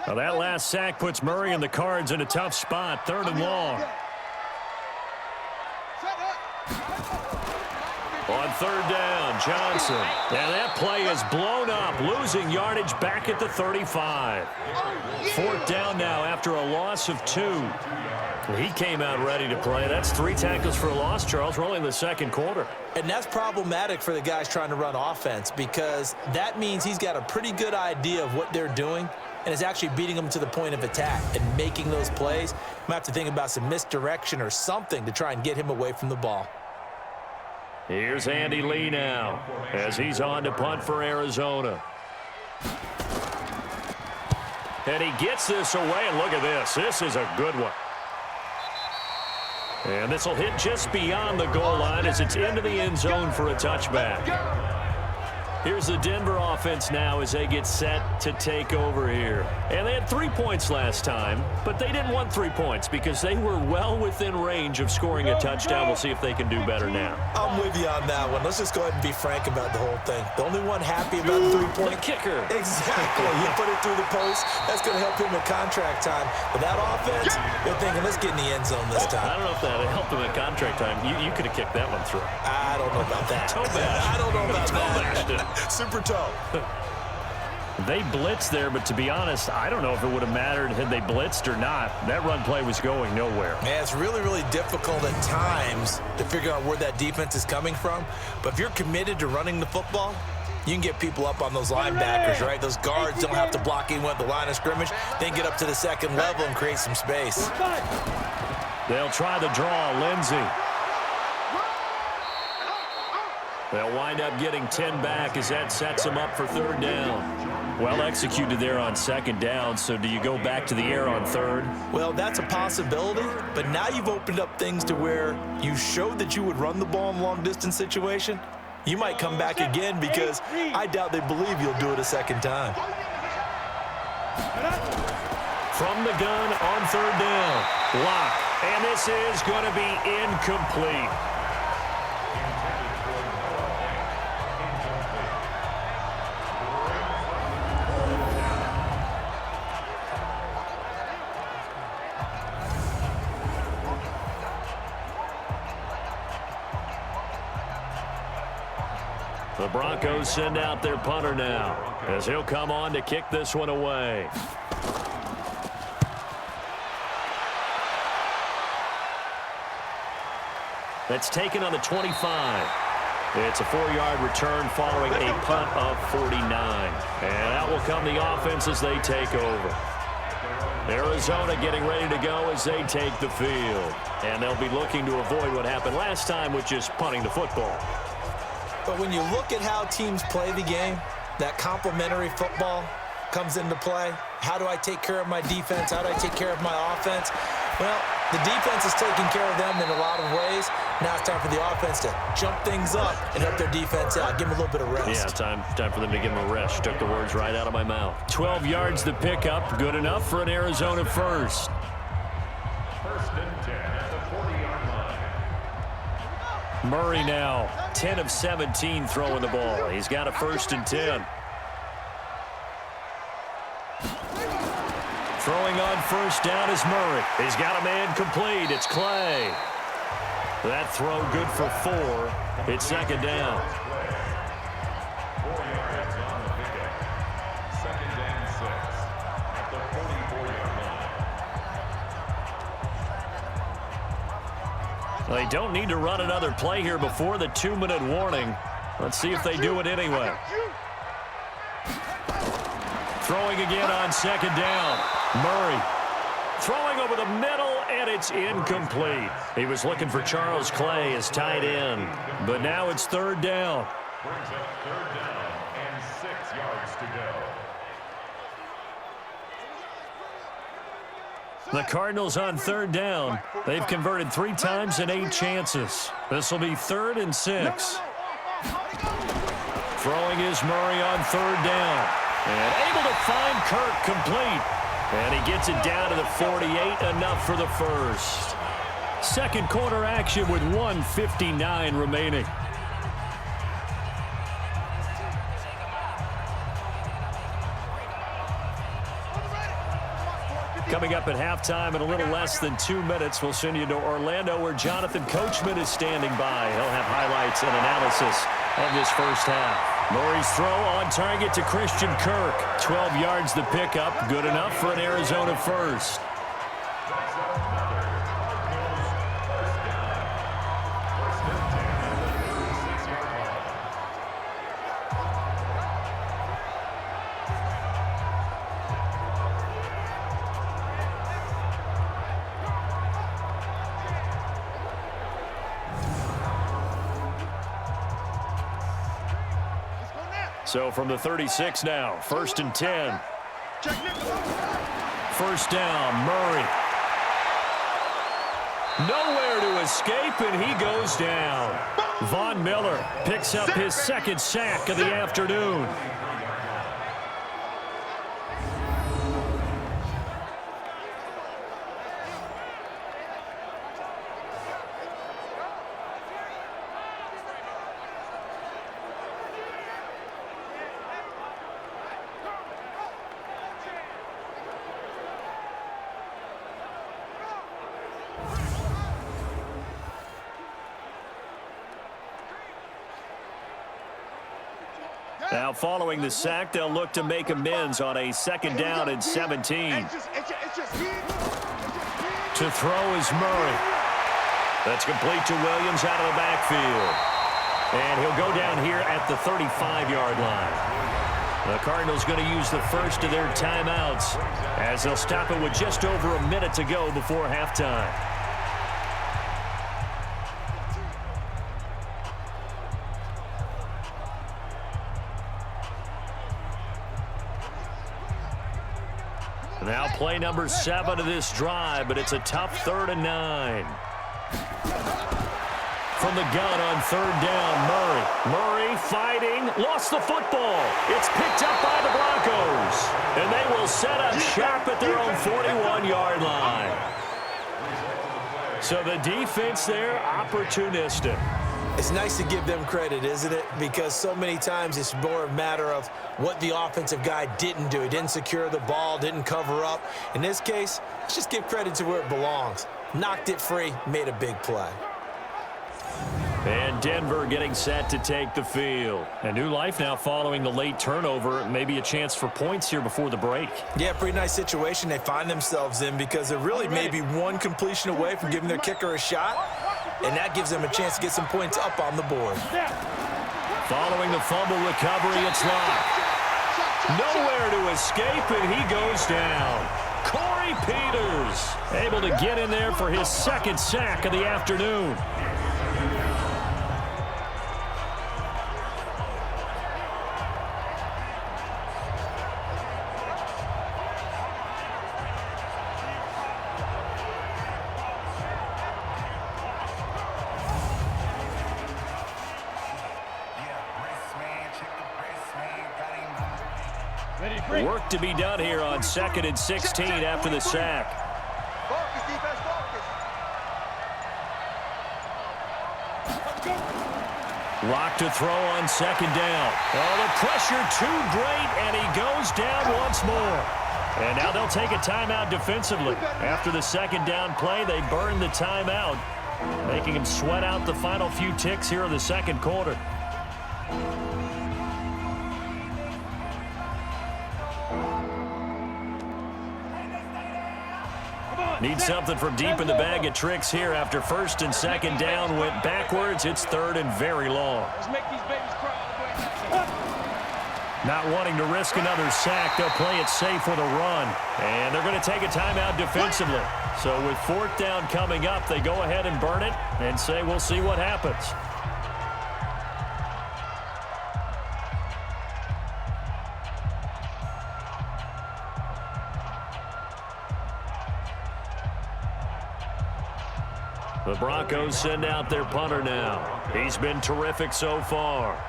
Now that last sack puts Murray and the Cards in a tough spot, 3rd and long. On 3rd down, Johnson. And that play is blown up, losing yardage back at the 35. 4th down now after a loss of 2. He came out ready to play. That's 3 tackles for a loss, Charles. We're only in the 2nd quarter. And that's problematic for the guys trying to run offense because that means he's got a pretty good idea of what they're doing and is actually beating them to the point of attack and making those plays. Might have to think about some misdirection or something to try and get him away from the ball. Here's Andy Lee now as he's on to punt for Arizona. And he gets this away, and look at this. This is a good one. And this will hit just beyond the goal line as it's into the end zone for a touchback. Here's the Denver offense now as they get set to take over here. And they had 3 points last time, but they didn't want 3 points because they were well within range of scoring a touchdown. We'll see if they can do better now. I'm with you on that one. Let's just go ahead and be frank about the whole thing. The only one happy about the 3-point kicker. Exactly. You put it through the post. That's going to help him at contract time. But that offense, they're thinking, let's get in the end zone this time. I don't know if that helped him at contract time. You could have kicked that one through. I don't know about that. Toe bash. I don't know about that. Super toe. They blitzed there, but to be honest, I don't know if it would have mattered had they blitzed or not. That run play was going nowhere. Man, it's really, really difficult at times to figure out where that defense is coming from. But if you're committed to running the football, you can get people up on those linebackers, right? Those guards don't have to block anyone at the line of scrimmage. They can get up to the 2nd level and create some space. They'll try the draw, Lindsey. They'll wind up getting 10 back as that sets them up for 3rd down. Well executed there on 2nd down, so do you go back to the air on 3rd? Well, that's a possibility, but now you've opened up things to where you showed that you would run the ball in a long-distance situation. You might come back again because I doubt they believe you'll do it a 2nd time. From the gun on 3rd down. Block. And this is going to be incomplete. The Broncos send out their punter now as he'll come on to kick this one away. That's taken on the 25. It's a 4-yard return following a punt of 49. And out will come the offense as they take over. Arizona getting ready to go as they take the field. And they'll be looking to avoid what happened last time with just punting the football. But when you look at how teams play the game, that complementary football comes into play. How do I take care of my defense? How do I take care of my offense? Well, the defense is taking care of them in a lot of ways. Now it's time for the offense to jump things up and help their defense out. Give them a little bit of rest. Yeah, time for them to give them a rest. Took the words right out of my mouth. 12 yards the pickup. Good enough for an Arizona first. First and 10 at the 40-yard line. Murray now, 10 of 17 throwing the ball. He's got a first and 10. Throwing on first down is Murray. He's got a man complete. It's Clay. That throw good for 4. It's second down. 4 yards on the pickup. Second and 6 at the 44-yard line. They don't need to run another play here before the 2-minute warning. Let's see if they do it anyway. Throwing again on second down. Murray throwing over the middle, and it's incomplete. He was looking for Charles Clay as tight end, but now it's third down. Brings up third down and 6 yards to go. The Cardinals on third down. They've converted 3 times in 8 chances. This will be 3rd and 6. Throwing is Murray on third down. And able to find Kirk complete. And he gets it down to the 48, enough for the first. Second quarter action with 1:59 remaining. Coming up at halftime in a little less than 2 minutes, we'll send you to Orlando where Jonathan Coachman is standing by. He'll have highlights and analysis of this first half. Murray's throw on target to Christian Kirk. 12 yards the pickup. Good enough for an Arizona first. So from the 36 now, 1st and 10. First down, Murray. Nowhere to escape, and he goes down. Von Miller picks up his second sack of the afternoon. Now following the sack, they'll look to make amends on a 2nd down and 17. To throw is Murray. That's complete to Williams out of the backfield. And he'll go down here at the 35-yard line. The Cardinals going to use the first of their timeouts as they'll stop it with just over a minute to go before halftime. Now play number 7 of this drive, but it's a tough 3rd and 9. From the gun on 3rd down, Murray. Murray fighting, lost the football. It's picked up by the Broncos, and they will set up shop at their own 41-yard line. So the defense there, opportunistic. It's nice to give them credit, isn't it? Because so many times it's more a matter of what the offensive guy didn't do. He didn't secure the ball, didn't cover up. In this case, let's just give credit to where it belongs. Knocked it free, made a big play. And Denver getting set to take the field. A new life now following the late turnover. Maybe a chance for points here before the break. Yeah, pretty nice situation they find themselves in because they're really maybe one completion away from giving their kicker a shot, and that gives them a chance to get some points up on the board. Following the fumble recovery, it's locked. Nowhere to escape, and he goes down. Corey Peters able to get in there for his second sack of the afternoon. Work to be done here on 2nd and 16 after the sack. Focus, defense, focus. Lock to throw on 2nd down. Oh, the pressure too great, and he goes down once more. And now they'll take a timeout defensively. After the 2nd down play, they burn the timeout, making him sweat out the final few ticks here in the 2nd quarter. Need something from deep in the bag of tricks here after 1st and 2nd down went backwards. It's 3rd and very long. Let's make these babies cry. Not wanting to risk another sack, they'll play it safe with a run. And they're going to take a timeout defensively. So with 4th down coming up, they go ahead and burn it and say we'll see what happens. The Broncos send out their punter now. He's been terrific so far.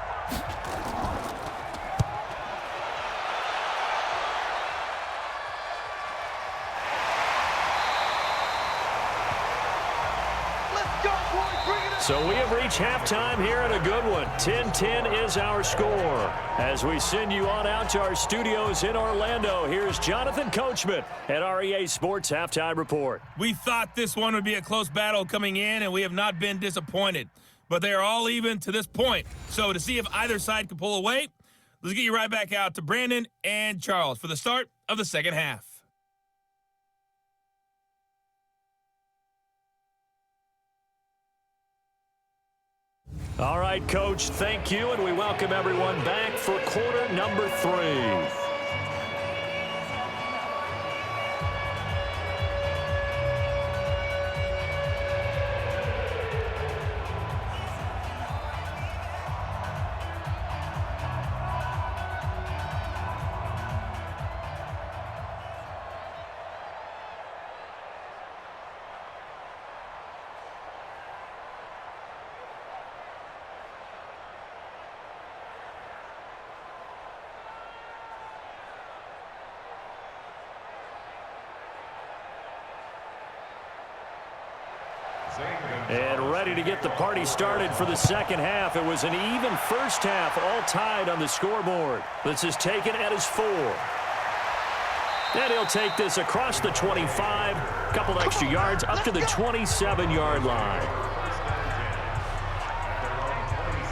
So we have reached halftime here in a good one. 10-10 is our score. As we send you on out to our studios in Orlando, here's Jonathan Coachman at our EA Sports Halftime Report. We thought this one would be a close battle coming in, and we have not been disappointed. But they are all even to this point. So to see if either side can pull away, let's get you right back out to Brandon and Charles for the start of the second half. All right, Coach, thank you, and we welcome everyone back for quarter number 3. And ready to get the party started for the second half. It was an even first half, all tied on the scoreboard. This is taken at his 4. And he'll take this across the 25, a couple extra yards up to the 27-yard line.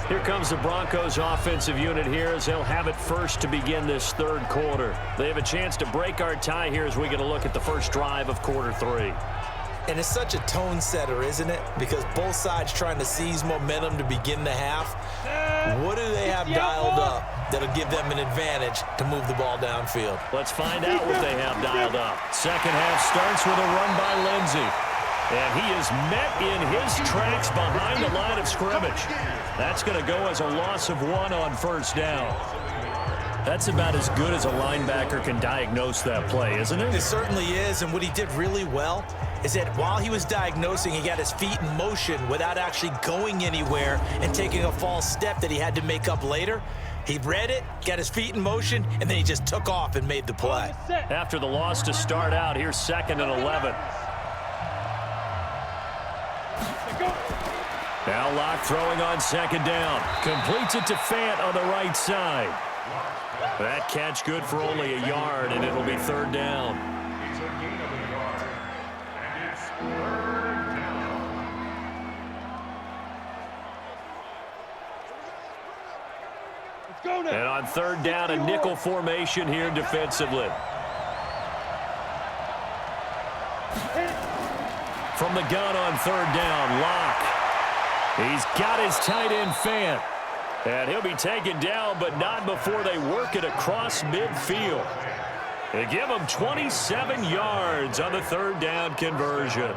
Here comes the Broncos offensive unit here as they'll have it first to begin this third quarter. They have a chance to break our tie here as we get a look at the first drive of quarter 3. And it's such a tone setter, isn't it? Because both sides trying to seize momentum to begin the half. What do they have dialed up that'll give them an advantage to move the ball downfield? Let's find out what they have dialed up. Second half starts with a run by Lindsey. And he is met in his tracks behind the line of scrimmage. That's going to go as a loss of 1 on first down. That's about as good as a linebacker can diagnose that play, isn't it? It certainly is, and what he did really well is that while he was diagnosing, he got his feet in motion without actually going anywhere and taking a false step that he had to make up later. He read it, got his feet in motion, and then he just took off and made the play. After the loss to start out, here's 2nd and 11. Now Locke throwing on 2nd down. Completes it to Fant on the right side. That catch good for only a yard, and it'll be 3rd down. It's a gain of a yard, and it's 3rd down. Go now. And on third down, a nickel formation here defensively. From the gun on third down, Locke. He's got his tight end Fant. And he'll be taken down, but not before they work it across midfield. They give him 27 yards on the third down conversion.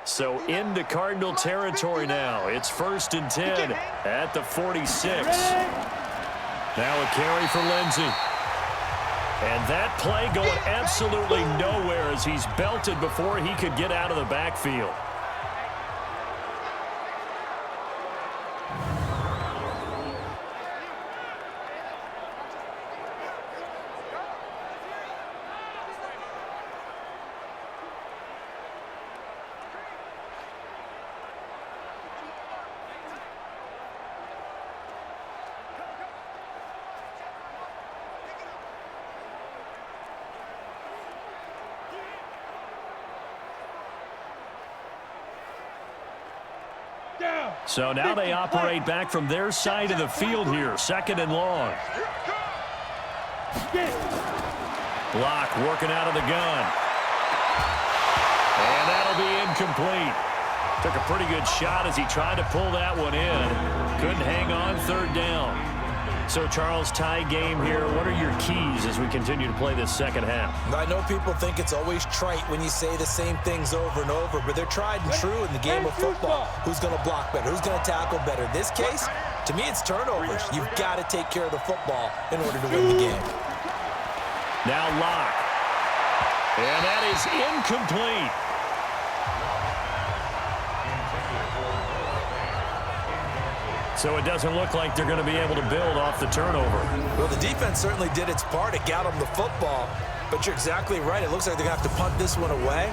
So into Cardinal territory now. It's 1st and 10 at the 46. Now a carry for Lindsey. And that play going absolutely nowhere as he's belted before he could get out of the backfield. So now they operate back from their side of the field here, 2nd and long. Locke working out of the gun. And that'll be incomplete. Took a pretty good shot as he tried to pull that one in. Couldn't hang on third down. So, Charles, tie game here. What are your keys as we continue to play this second half? I know people think it's always trite when you say the same things over and over, but they're tried and true in the game of football. Who's going to block better? Who's going to tackle better? In this case, to me, it's turnovers. You've got to take care of the football in order to win the game. Now Locke. And that is incomplete. So it doesn't look like they're going to be able to build off the turnover. Well, the defense certainly did its part. It got them the football. But you're exactly right. It looks like they're going to have to punt this one away.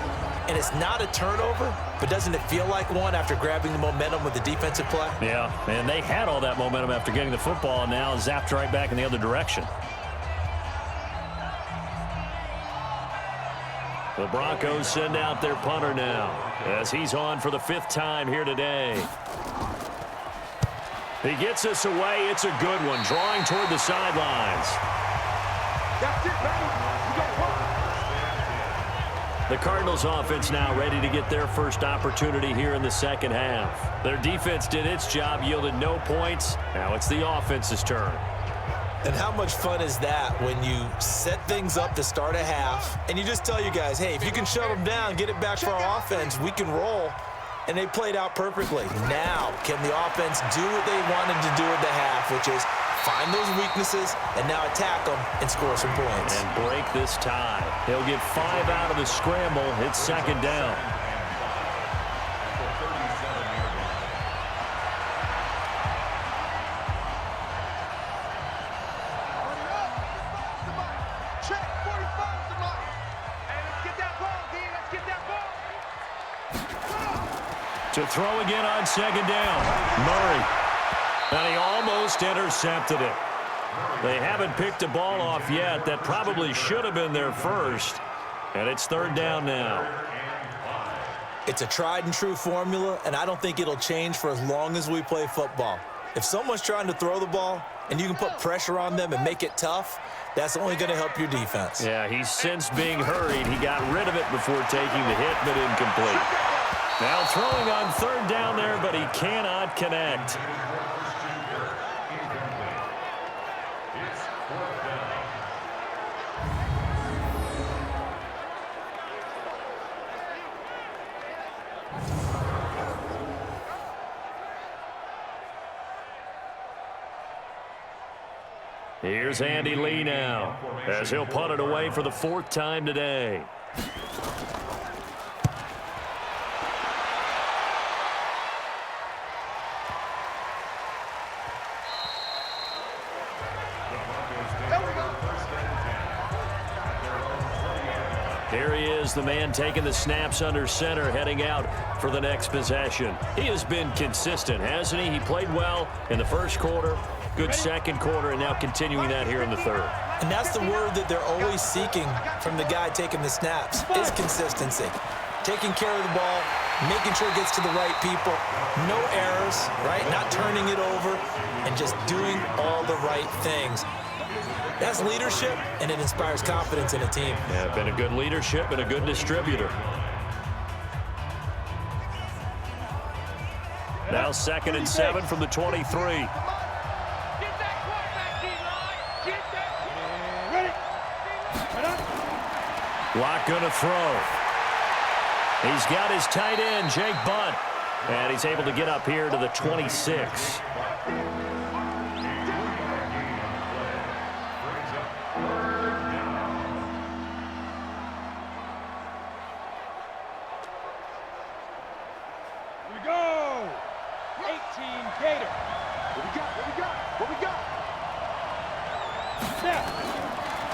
And it's not a turnover, but doesn't it feel like one after grabbing the momentum with the defensive play? Yeah, and they had all that momentum after getting the football, and now zapped right back in the other direction. The Broncos send out their punter now as he's on for the 5th time here today. He gets us away. It's a good one. Drawing toward the sidelines. That's it, baby. You got one. The Cardinals offense now ready to get their first opportunity here in the second half. Their defense did its job, yielded no points. Now it's the offense's turn. And how much fun is that when you set things up to start a half and you just tell you guys, hey, if you can shut them down, get it back for our offense, we can roll. And they played out perfectly. Now, can the offense do what they wanted to do at the half, which is find those weaknesses and now attack them and score some points. And break this tie. He'll get 5 out of the scramble. It's 2nd down. Check 45 tonight. Hey, let's get that ball, D. Let's get that ball. To throw again on 2nd down. Murray. And he almost intercepted it. They haven't picked a ball off yet. That probably should have been their first. And it's 3rd down now. It's a tried and true formula, and I don't think it'll change for as long as we play football. If someone's trying to throw the ball and you can put pressure on them and make it tough, that's only going to help your defense. Yeah, he's since being hurried. He got rid of it before taking the hit, but incomplete. Now throwing on 3rd down there, but he cannot connect. Here's Andy Lee now, as he'll punt it away for the 4th time today. Here he is is the man taking the snaps under center, heading out for the next possession. He has been consistent, hasn't he? He played well in the first quarter, good second quarter, and now continuing that here in the third. And that's the word that they're always seeking from the guy taking the snaps, is consistency. Taking care of the ball, making sure it gets to the right people, no errors, right? Not turning it over, and just doing all the right things. That's leadership, and it inspires confidence in a team. Yeah, been a good leadership and a good distributor. Now 2nd and 7 from the 23. Lock gonna throw. He's got his tight end, Jake Butt, and he's able to get up here to the 26.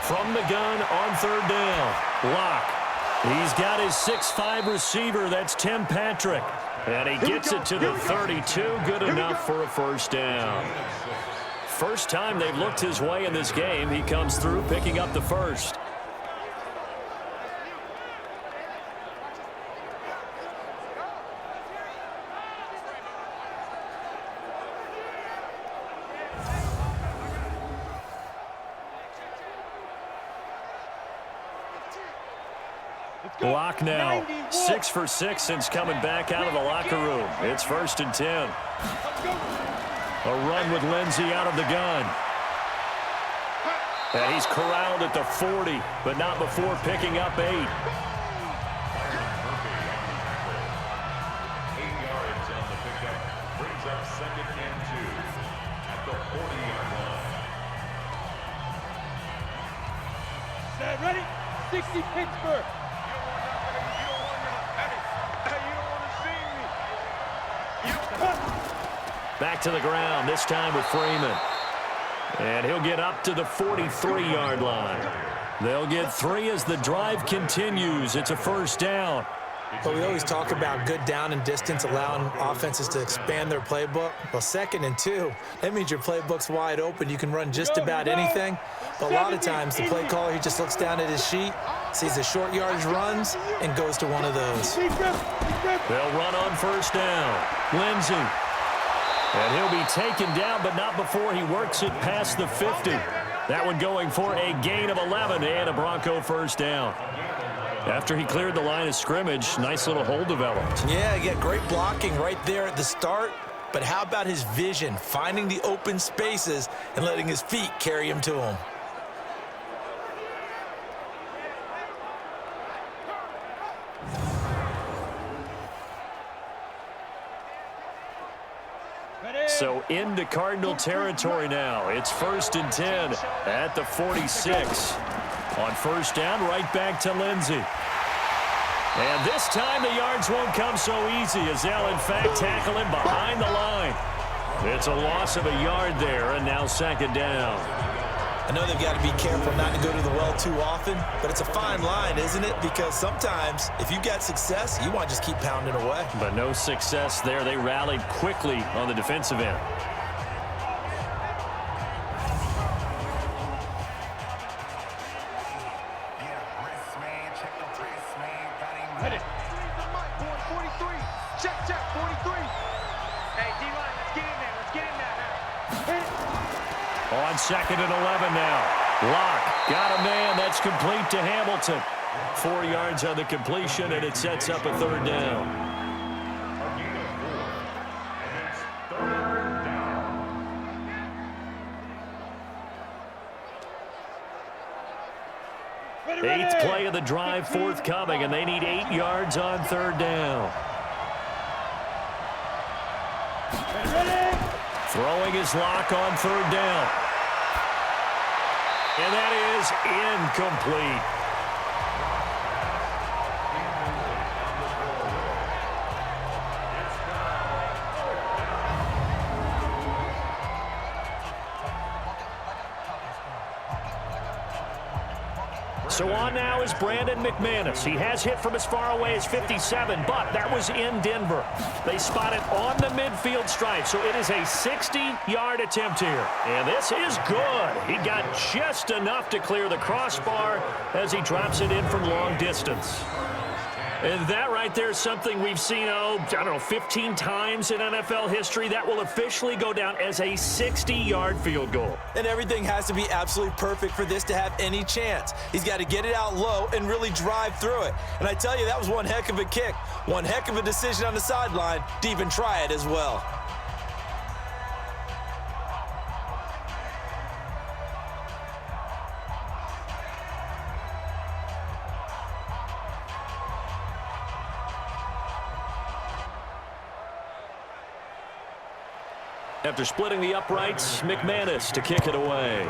From the gun on 3rd down, Locke. He's got his 6'5" receiver. That's Tim Patrick. And he gets it to the 32. Good enough for a first down. First time they've looked his way in this game. He comes through picking up the first. Block now. 6 for 6 since coming back out of the locker room. It's 1st and 10. A run with Lindsey out of the gun. And he's corralled at the 40, but not before picking up 8. 8 yards on the pickup. Brings up 2nd and 2 at the 40-yard line. Set, ready? 60 Pittsburgh. Back to the ground, this time with Freeman. And he'll get up to the 43-yard line. They'll get 3 as the drive continues. It's a first down. But we always talk about good down and distance, allowing offenses to expand their playbook. Well, 2nd and 2, that means your playbook's wide open. You can run just about anything. But a lot of times, the play caller, he just looks down at his sheet, sees the short yardage runs, and goes to one of those. They'll run on first down. Lindsey. And he'll be taken down, but not before he works it past the 50. That one going for a gain of 11 and a Bronco first down. After he cleared the line of scrimmage, nice little hole developed. Yeah, great blocking right there at the start. But how about his vision, finding the open spaces and letting his feet carry him to him? So into Cardinal territory now. It's 1st and 10 at the 46. On first down, right back to Lindsey. And this time the yards won't come so easy as they'll, in fact, tackle him behind the line. It's a loss of a yard there, and now 2nd down. I know they've got to be careful not to go to the well too often, but it's a fine line, isn't it? Because sometimes, if you get success, you want to just keep pounding away. But no success there. They rallied quickly on the defensive end. On 2nd and 11 now. Locke got a man. That's complete to Hamilton. 4 yards on the completion, and it sets up a 3rd down. A gain of 4, and it's 3rd down. 8th play of the drive forthcoming, and they need 8 yards on 3rd down. Throwing his Lock on 3rd down. And that is incomplete. So on now is Brandon McManus. He has hit from as far away as 57, but that was in Denver. They spot it on the midfield stripe, so it is a 60-yard attempt here. And this is good. He got just enough to clear the crossbar as he drops it in from long distance. And that right there is something we've seen, I don't know, 15 times in NFL history. That will officially go down as a 60-yard field goal. And everything has to be absolutely perfect for this to have any chance. He's got to get it out low and really drive through it. And I tell you, that was one heck of a kick. One heck of a decision on the sideline to even try it as well. After splitting the uprights, McManus to kick it away.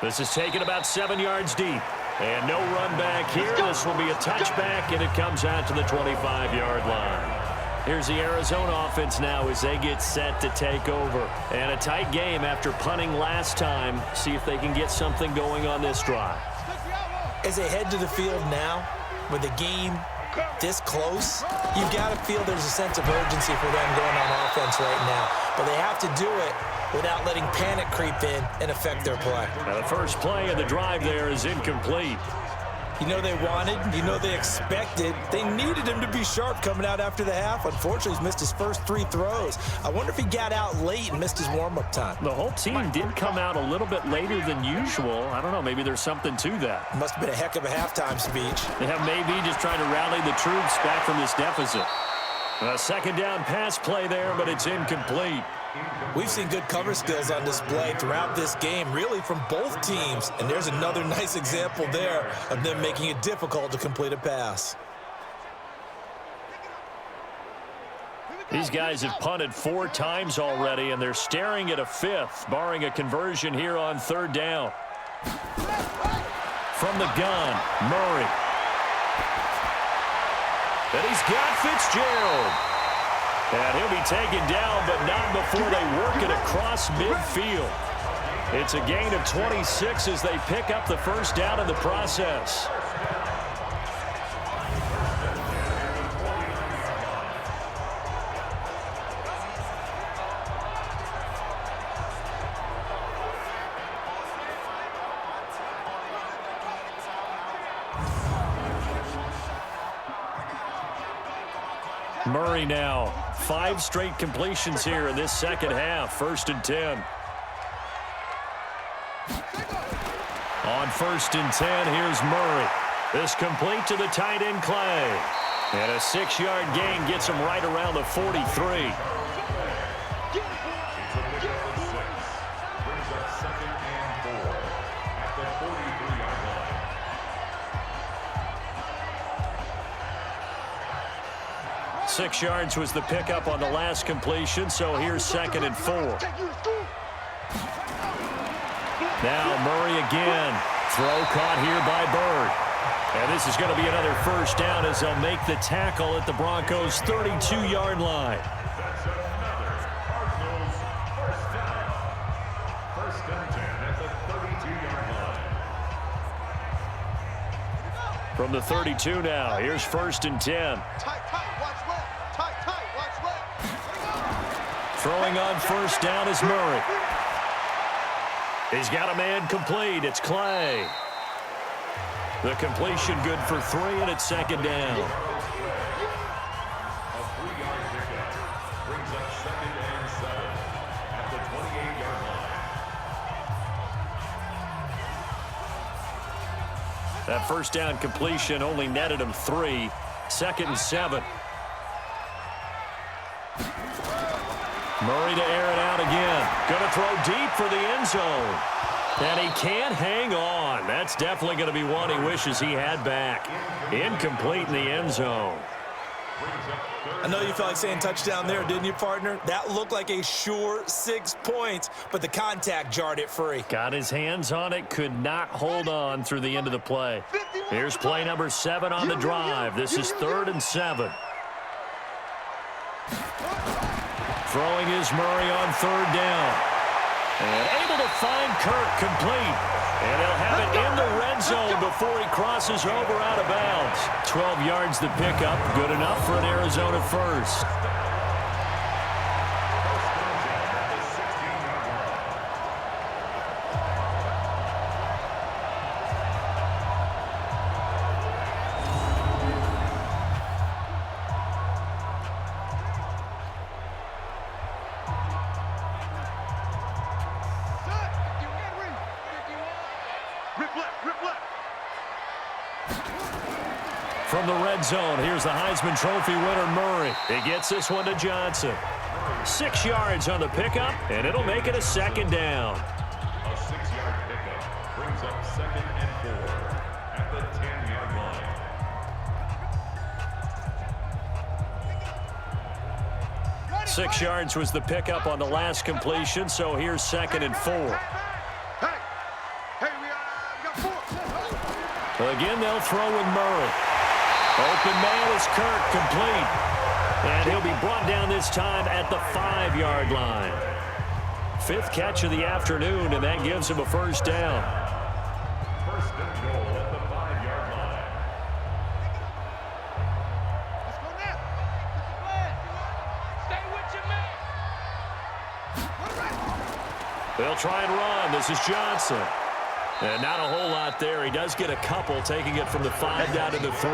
This is taken about 7 yards deep. And no run back here. This will be a touchback, and it comes out to the 25-yard line. Here's the Arizona offense now as they get set to take over. And a tight game after punting last time. See if they can get something going on this drive. As they head to the field now, with the game this close, you've got to feel there's a sense of urgency for them going on offense right now. But they have to do it without letting panic creep in and affect their play. Now the first play of the drive there is incomplete. You know they wanted, you know they expected. They needed him to be sharp coming out after the half. Unfortunately, he's missed his first 3 throws. I wonder if he got out late and missed his warm-up time. The whole team did come out a little bit later than usual. I don't know, maybe there's something to that. Must have been a heck of a halftime speech. Yeah, maybe just trying to rally the troops back from this deficit. A second down pass play there, but it's incomplete. We've seen good cover skills on display throughout this game, really from both teams. And there's another nice example there of them making it difficult to complete a pass. These guys have punted 4 times already, and they're staring at a 5th, barring a conversion here on 3rd down. From the gun, Murray. And he's got Fitzgerald. And he'll be taken down, but not before they work it across midfield. It's a gain of 26 as they pick up the first down in the process. Murray now, 5 straight completions here in this second half. 1st and 10. On 1st and 10, here's Murray. This complete to the tight end Clay. And a 6-yard gain gets him right around the 43. Six yards was the pickup on the last completion, so here's 2nd and 4. Now Murray again. Throw caught here by Bird. And this is going to be another first down as they'll make the tackle at the Broncos' 32-yard line. That's another Cardinals first down. 1st and 10 at the 32-yard line. From the 32 now, here's 1st and 10. Throwing on first down is Murray. He's got a man complete. It's Clay. The completion good for 3, and it's 2nd down. A 3-yard pickup brings up 2nd and 7 at the 28-yard line. That first down completion only netted him 3. 2nd and 7. Murray to air it out again. Going to throw deep for the end zone. And he can't hang on. That's definitely going to be one he wishes he had back. Incomplete in the end zone. I know you felt like saying touchdown there, didn't you, partner? That looked like a sure 6 points, but the contact jarred it free. Got his hands on it, could not hold on through the end of the play. Here's play number 7 on the drive. This is 3rd and 7. Throwing is Murray on 3rd down. And able to find Kirk complete. And he'll have it in the red zone before he crosses over out of bounds. 12 yards to pick up. Good enough for an Arizona first. From the red zone, here's the Heisman Trophy winner, Murray. He gets this one to Johnson. 6 yards on the pickup, and it'll make it a second down. A 6-yard pickup brings up 2nd and 4 at the 10-yard line. 6 yards was the pickup on the last completion, so here's 2nd and 4. Hey, we got 4. Again, they'll throw with Murray. Open man is Kirk, complete. And he'll be brought down this time at the 5-yard line. 5th catch of the afternoon, and that gives him a first down. First and goal at the 5-yard line. Let's go now. Stay with your man. They'll try and run. This is Johnson. And not a whole lot there. He does get a couple, taking it from the 5 down to the 3.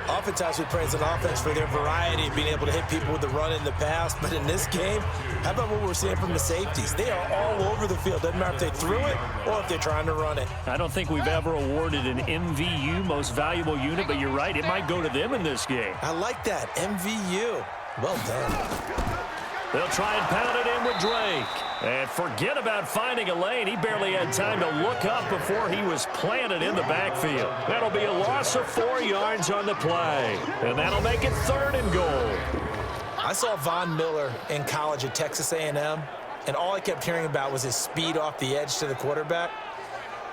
Oftentimes we praise an offense for their variety, being able to hit people with the run in the pass. But in this game, how about what we're seeing from the safeties? They are all over the field. Doesn't matter if they threw it or if they're trying to run it. I don't think we've ever awarded an MVU, most valuable unit, but you're right. It might go to them in this game. I like that. MVU. Well done. They'll try and pound it in with Drake. And forget about finding a lane. He barely had time to look up before he was planted in the backfield. That'll be a loss of 4 yards on the play. And that'll make it 3rd and goal. I saw Von Miller in college at Texas A&M, and all I kept hearing about was his speed off the edge to the quarterback.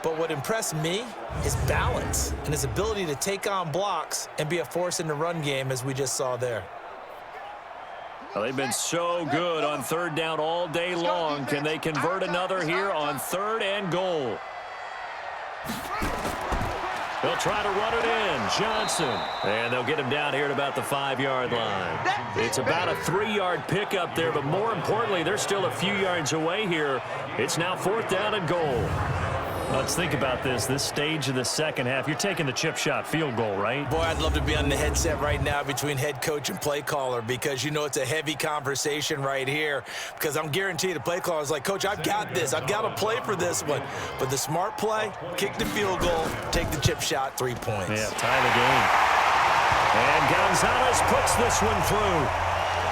But what impressed me is balance and his ability to take on blocks and be a force in the run game, as we just saw there. Well, they've been so good on 3rd down all day long. Can they convert another here on 3rd and goal? They'll try to run it in. Johnson. And they'll get him down here at about the 5-yard line. It's about a 3-yard pickup there, but more importantly, they're still a few yards away here. It's now 4th down and goal. Let's think about this stage of the second half. You're taking the chip shot field goal, right? Boy, I'd love to be on the headset right now between head coach and play caller, because you know it's a heavy conversation right here, because I'm guaranteed the play caller is like, Coach, I've got this. I've got to play for this one. But the smart play, kick the field goal, take the chip shot, 3 points. Yeah, tie the game. And Gonzalez puts this one through.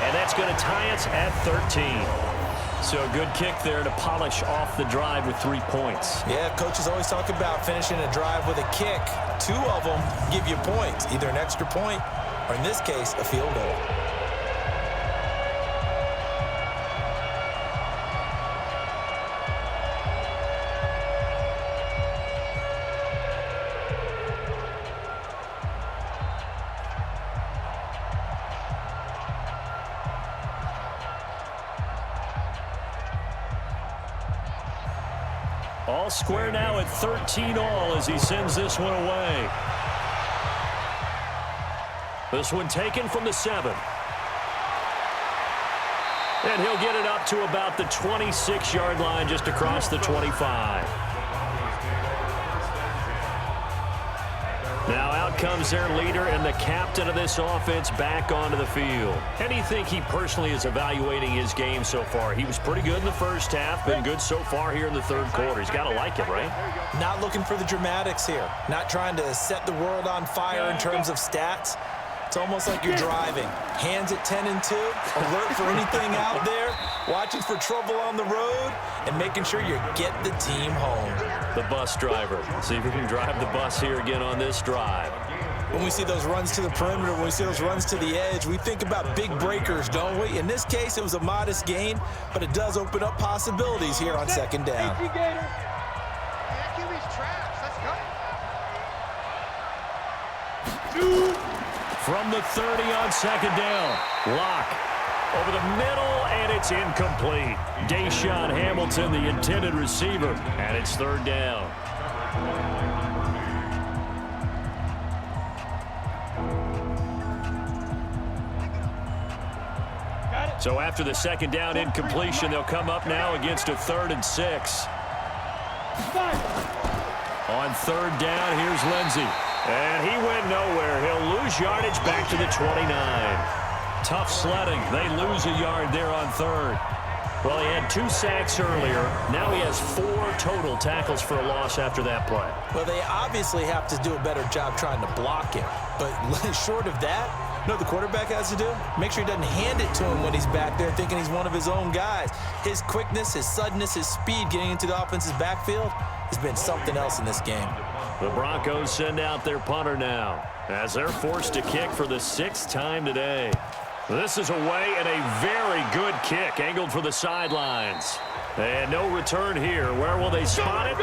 And that's going to tie us at 13. So a good kick there to polish off the drive with 3 points. Yeah, coaches always talk about finishing a drive with a kick. 2 of them give you points, either an extra point or, in this case, a field goal. All square now at 13 all as he sends this one away. This one taken from the 7. And he'll get it up to about the 26-yard line, just across the 25. Now out comes their leader and the captain of this offense back onto the field. How do you think he personally is evaluating his game so far? He was pretty good in the first half, been good so far here in the 3rd quarter. He's got to like it, right? Not looking for the dramatics here. Not trying to set the world on fire in terms of stats. It's almost like you're driving. Hands at 10 and 2, alert for anything out there, watching for trouble on the road, and making sure you get the team home. The bus driver. See if we can drive the bus here again on this drive. When we see those runs to the perimeter, when we see those runs to the edge, we think about big breakers, don't we? In this case, it was a modest gain, but it does open up possibilities here on 2nd down. From the 30 on 2nd down. Lock. over the middle, and it's incomplete. Deshaun Hamilton, the intended receiver, and it's third down. So after the second down incompletion, they'll come up now against a 3rd and 6. On third down, here's Lindsey. And he went nowhere. He'll lose yardage back to the 29. Tough sledding. They lose a yard there on third. Well, he had 2 sacks earlier. Now he has 4 total tackles for a loss after that play. Well, they obviously have to do a better job trying to block him. But short of that, you know what the quarterback has to do? Make sure he doesn't hand it to him when he's back there thinking he's one of his own guys. His quickness, his suddenness, his speed getting into the offense's backfield has been something else in this game. The Broncos send out their punter now as they're forced to kick for the 6th time today. This is away and a very good kick angled for the sidelines. And no return here. Where will they spot it?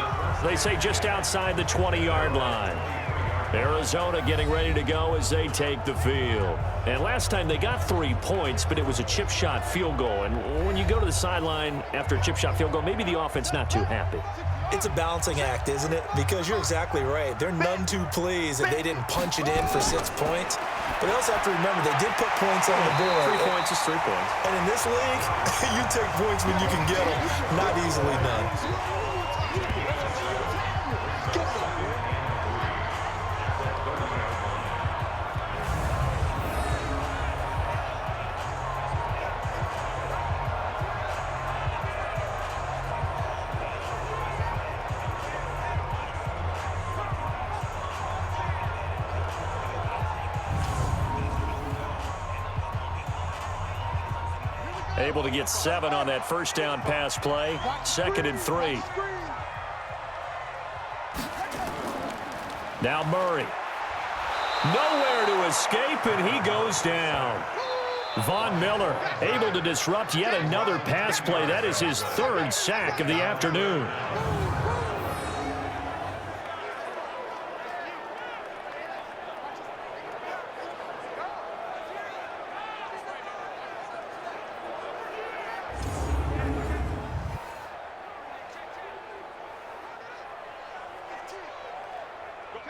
They say just outside the 20-yard line. Arizona getting ready to go as they take the field. And last time they got 3 points, but it was a chip shot field goal. And when you go to the sideline after a chip shot field goal, maybe the offense not too happy. It's a balancing act, isn't it? Because you're exactly right. They're none too pleased that they didn't punch it in for 6 points. But they also have to remember they did put points on the board. 3 points is 3 points. And in this league, you take points when you can get them. Not easily done. Able to get 7 on that first down pass play. 2nd and 3. Now Murray. Nowhere to escape, and he goes down. Von Miller able to disrupt yet another pass play. That is his 3rd sack of the afternoon.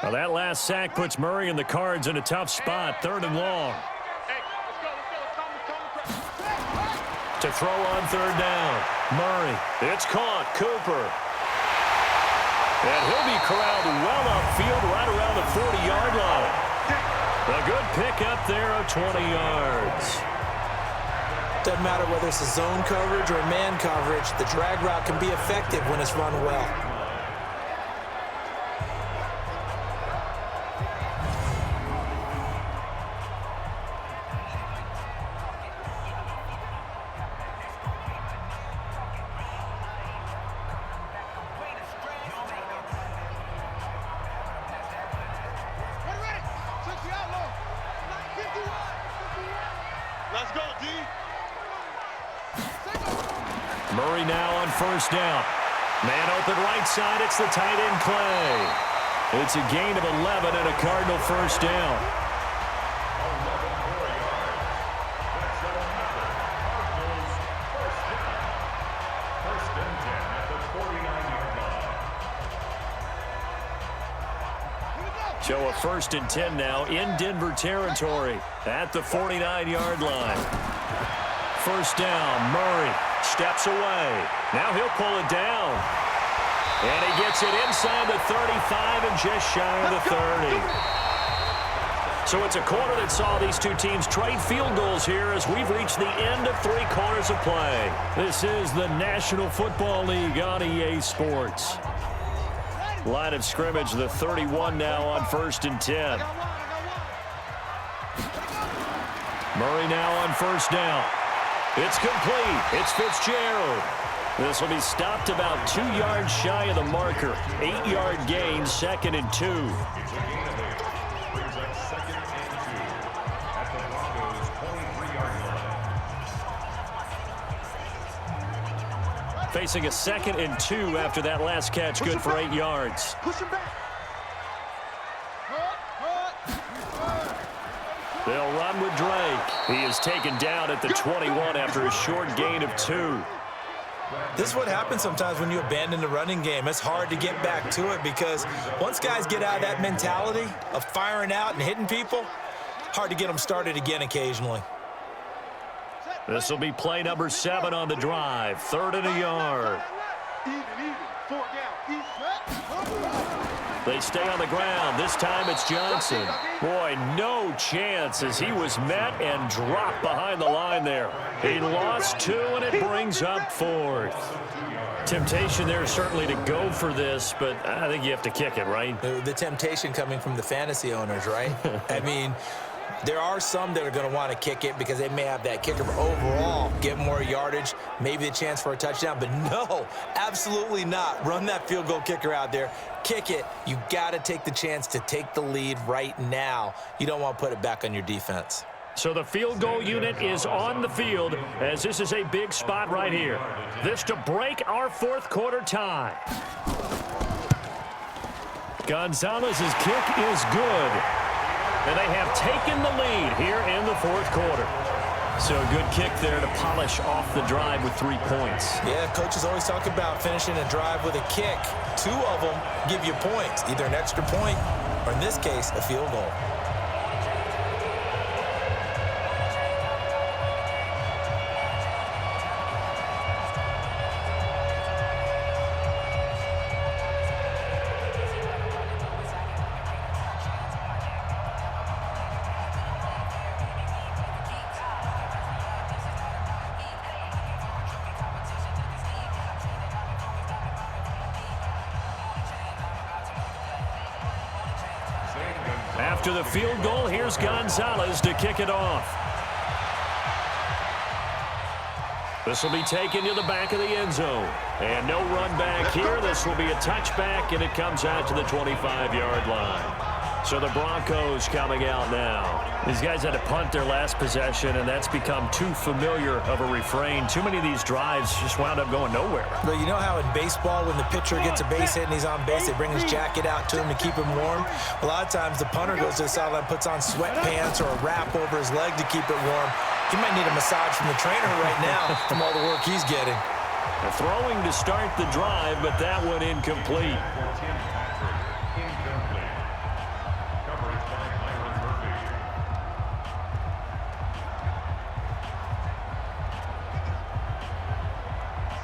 Well, that last sack puts Murray and the Cards in a tough spot. 3rd and long. To throw on 3rd down. Murray. It's caught. Cooper. And he'll be corralled well upfield right around the 40-yard line. A good pickup there of 20 yards. Doesn't matter whether it's a zone coverage or a man coverage. The drag route can be effective when it's run well. Let's go, D. Murray now on 1st down. Man open right side. It's the tight end play. It's a gain of 11 and a Cardinal 1st down. First and 10 at the 49-yard line. So a 1st and 10 now in Denver territory at the 49-yard line. 1st down, Murray steps away. Now he'll pull it down. And he gets it inside the 35 and just shy of the 30. So it's a quarter that saw these two teams trade field goals here as we've reached the end of 3 quarters of play. This is the National Football League on EA Sports. Line of scrimmage, the 31 now on 1st and 10. Murray now on 1st down. It's complete. It's Fitzgerald. This will be stopped about 2 yards shy of the marker. 8-yard gain, 2nd and 2. It's a gain of 8. Brings up 2nd and 2 at the Broncos' 23-yard line. Facing a 2nd and 2 after that last catch, good for 8 yards. Push him back. They'll run with Drake. He is taken down at the 21 after a short gain of 2. This is what happens sometimes when you abandon the running game. It's hard to get back to it because once guys get out of that mentality of firing out and hitting people, hard to get them started again occasionally. This will be play number 7 on the drive. 3rd and a yard. Even. 4 down. They stay on the ground. This time it's Johnson. Boy, no chance as he was met and dropped behind the line there. He lost 2, and it brings up 4th. Temptation there certainly to go for this, but I think you have to kick it, right? The temptation coming from the fantasy owners, right? I mean, there are some that are going to want to kick it because they may have that kicker, but overall, get more yardage, maybe a chance for a touchdown. But no, absolutely not. Run that field goal kicker out there. Kick it. You got to take the chance to take the lead right now. You don't want to put it back on your defense. So the field goal unit is on the field as this is a big spot right here. This to break our 4th quarter tie. Gonzalez's kick is good. And they have taken the lead here in the 4th quarter. So a good kick there to polish off the drive with 3 points. Yeah, coaches always talk about finishing a drive with a kick. 2 of them give you points, either an extra point or, in this case, a field goal. After the field goal, here's Gonzalez to kick it off. This will be taken to the back of the end zone. And no run back here. This will be a touchback, and it comes out to the 25-yard line. So the Broncos coming out now. These guys had to punt their last possession, and that's become too familiar of a refrain. Too many of these drives just wound up going nowhere. But you know how in baseball, when the pitcher gets a base hit and he's on base, they bring his jacket out to him to keep him warm? A lot of times the punter goes to the sideline, puts on sweatpants or a wrap over his leg to keep it warm. He might need a massage from the trainer right now from all the work he's getting. A throwing to start the drive, but that one incomplete.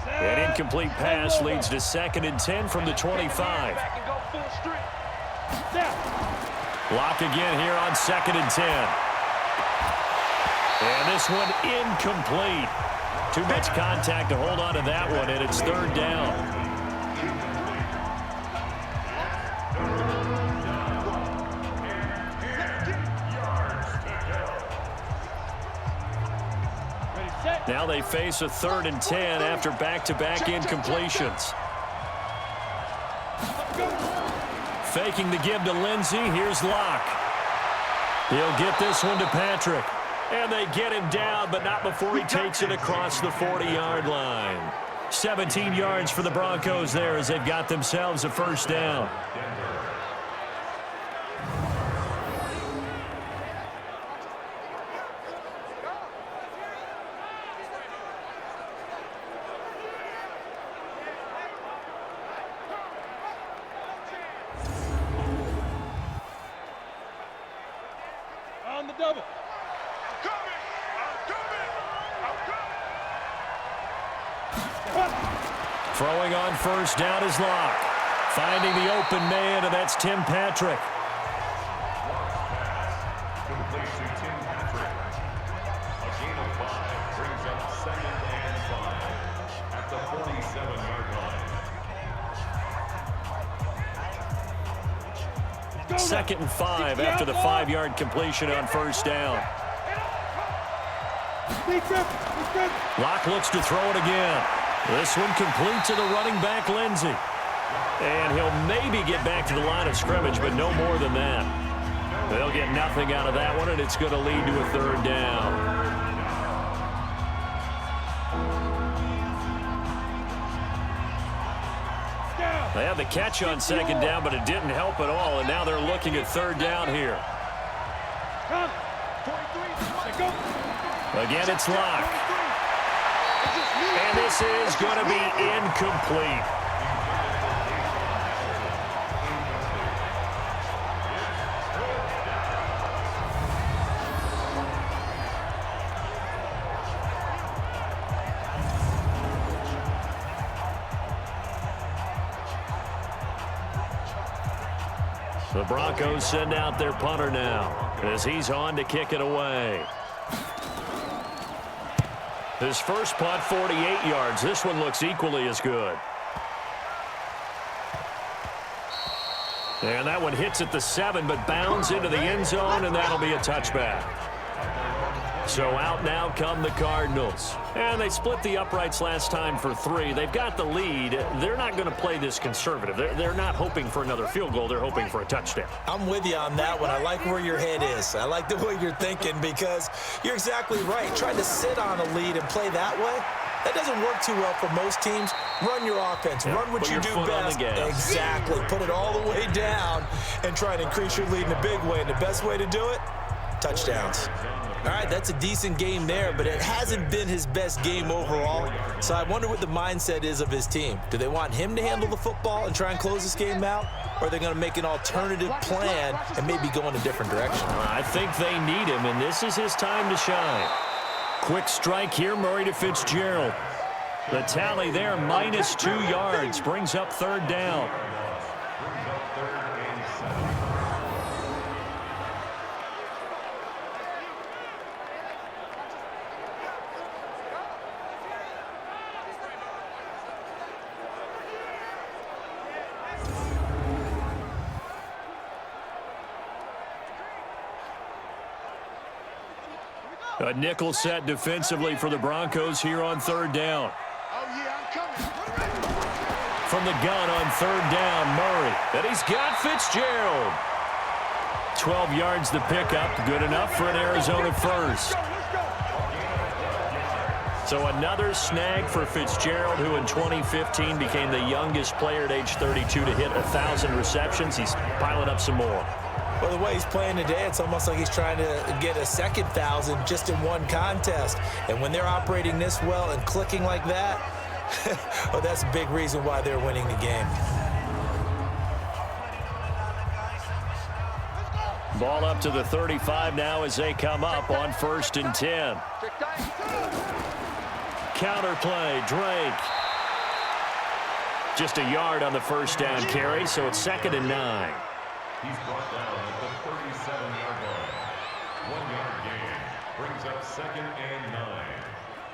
An incomplete pass leads to 2nd and 10 from the 25. Block again here on 2nd and 10. And this one incomplete. Too much contact to hold on to that one, and it's 3rd down. Now they face a 3rd and 10 after back-to-back incompletions. Faking the give to Lindsey. Here's Locke. He'll get this one to Patrick. And they get him down, but not before he takes it across the 40-yard line. 17 yards for the Broncos there as they've got themselves a 1st down. On the double. Throwing on 1st down is Locke. Finding the open man, and that's Tim Patrick. Complete to Tim Patrick. A gain of 5 brings up 2nd and 5 at the 47-yard line. 2nd and 5 after the 5-yard completion on 1st down. Locke looks to throw it again. This one complete to the running back, Lindsey. And he'll maybe get back to the line of scrimmage, but no more than that. They'll get nothing out of that one, and it's going to lead to a 3rd down. They had the catch on 2nd down, but it didn't help at all, and now they're looking at 3rd down here. Again, it's locked. And this is going to be incomplete. The Broncos send out their punter now as he's on to kick it away. His first punt, 48 yards. This one looks equally as good. And that one hits at the 7, but bounds into the end zone, and that'll be a touchback. So out now come the Cardinals. And they split the uprights last time for 3. They've got the lead. They're not going to play this conservative. They're not hoping for another field goal. They're hoping for a touchdown. I'm with you on that one. I like where your head is. I like the way you're thinking because you're exactly right. Trying to sit on a lead and play that way, that doesn't work too well for most teams. Run your offense. Run what you do best. Exactly. Put it all the way down and try to increase your lead in a big way. And the best way to do it, touchdowns. All right, that's a decent game there, but it hasn't been his best game overall. So I wonder what the mindset is of his team. Do they want him to handle the football and try and close this game out? Or are they going to make an alternative plan and maybe go in a different direction? I think they need him, and this is his time to shine. Quick strike here, Murray to Fitzgerald. The tally there, -2 yards, brings up 3rd down. A nickel set defensively for the Broncos here on 3rd down. Oh, yeah, I'm coming. From the gun on 3rd down, Murray. And he's got Fitzgerald. 12 yards to pick up. Good enough for an Arizona first. So another snag for Fitzgerald, who in 2015 became the youngest player at age 32 to hit 1,000 receptions. He's piling up some more. Well, the way he's playing today, it's almost like he's trying to get a second 1,000 just in one contest. And when they're operating this well and clicking like that, well, that's a big reason why they're winning the game. Ball up to the 35 now as they come up on 1st and 10. Counter play, Drake. Just a yard on the 1st down carry, so it's 2nd and 9. He's brought down at the 37-yard line. 1-yard gain brings up 2nd and 9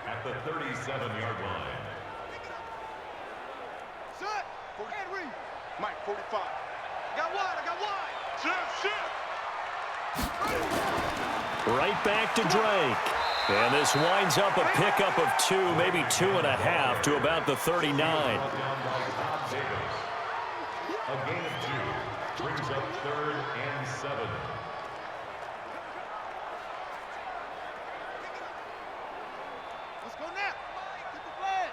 at the 37-yard line. Set. Henry. Mike, 45. I got wide. Shift. Right back to Drake. And this winds up a pickup of 2, maybe 2.5 to about the 39. A gain of 2 brings up 3rd and 7. Let's go now. Get the flag.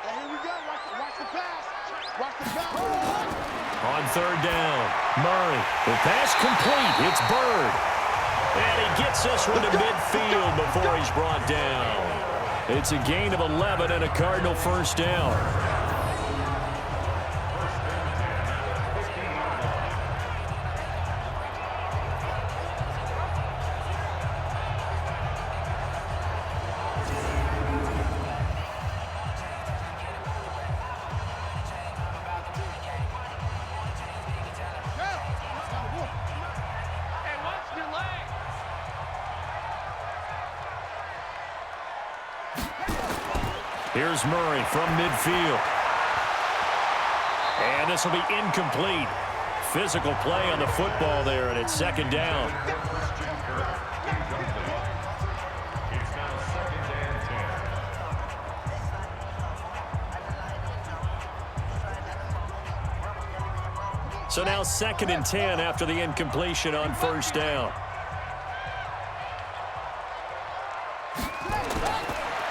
And here we go. Watch the pass. Watch the pass. On 3rd down, Murray. The pass complete. It's Bird. And he gets this one to midfield before he's brought down. It's a gain of 11 and a Cardinal 1st down. Here's Murray from midfield. And this will be incomplete. Physical play on the football there, and it's 2nd down. It's now 2nd and 10. So now 2nd and 10 after the incompletion on 1st down.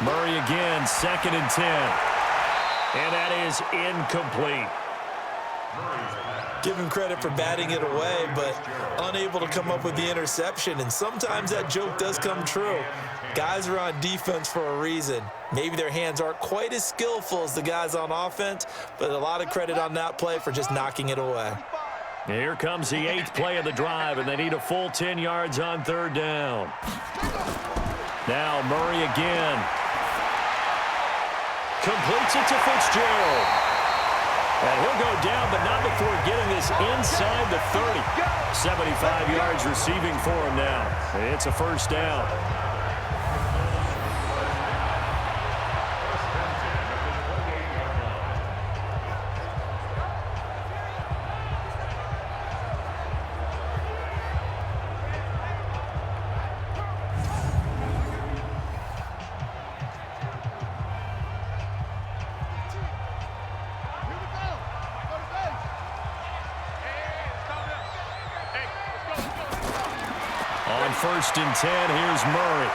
Murray again, 2nd and 10. And that is incomplete. Murray's pass Give him credit for batting it away, but unable to come up with the interception. And sometimes that joke does come true. Guys are on defense for a reason. Maybe their hands aren't quite as skillful as the guys on offense, but a lot of credit on that play for just knocking it away. Here comes the 8th play of the drive, and they need a full 10 yards on 3rd down. Now Murray again. Completes it to Fitzgerald. And he'll go down, but not before getting this inside the 30. 75 yards receiving for him now. It's a 1st down. On 1st and 10, here's Murray.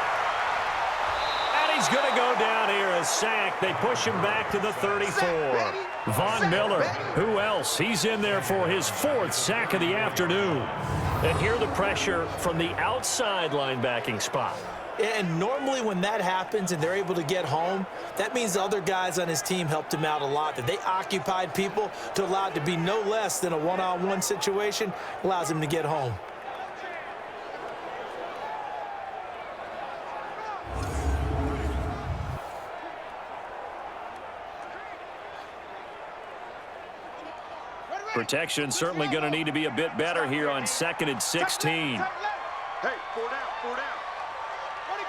And he's going to go down here, a sack. They push him back to the 34. Von Miller, who else? He's in there for his 4th sack of the afternoon. And here the pressure from the outside linebacking spot. And normally when that happens and they're able to get home, that means the other guys on his team helped him out a lot. That they occupied people to allow it to be no less than a one-on-one situation, allows him to get home. Protection certainly going to need to be a bit better here on 2nd and 16. Hey, 4 down, 4 down. Where'd he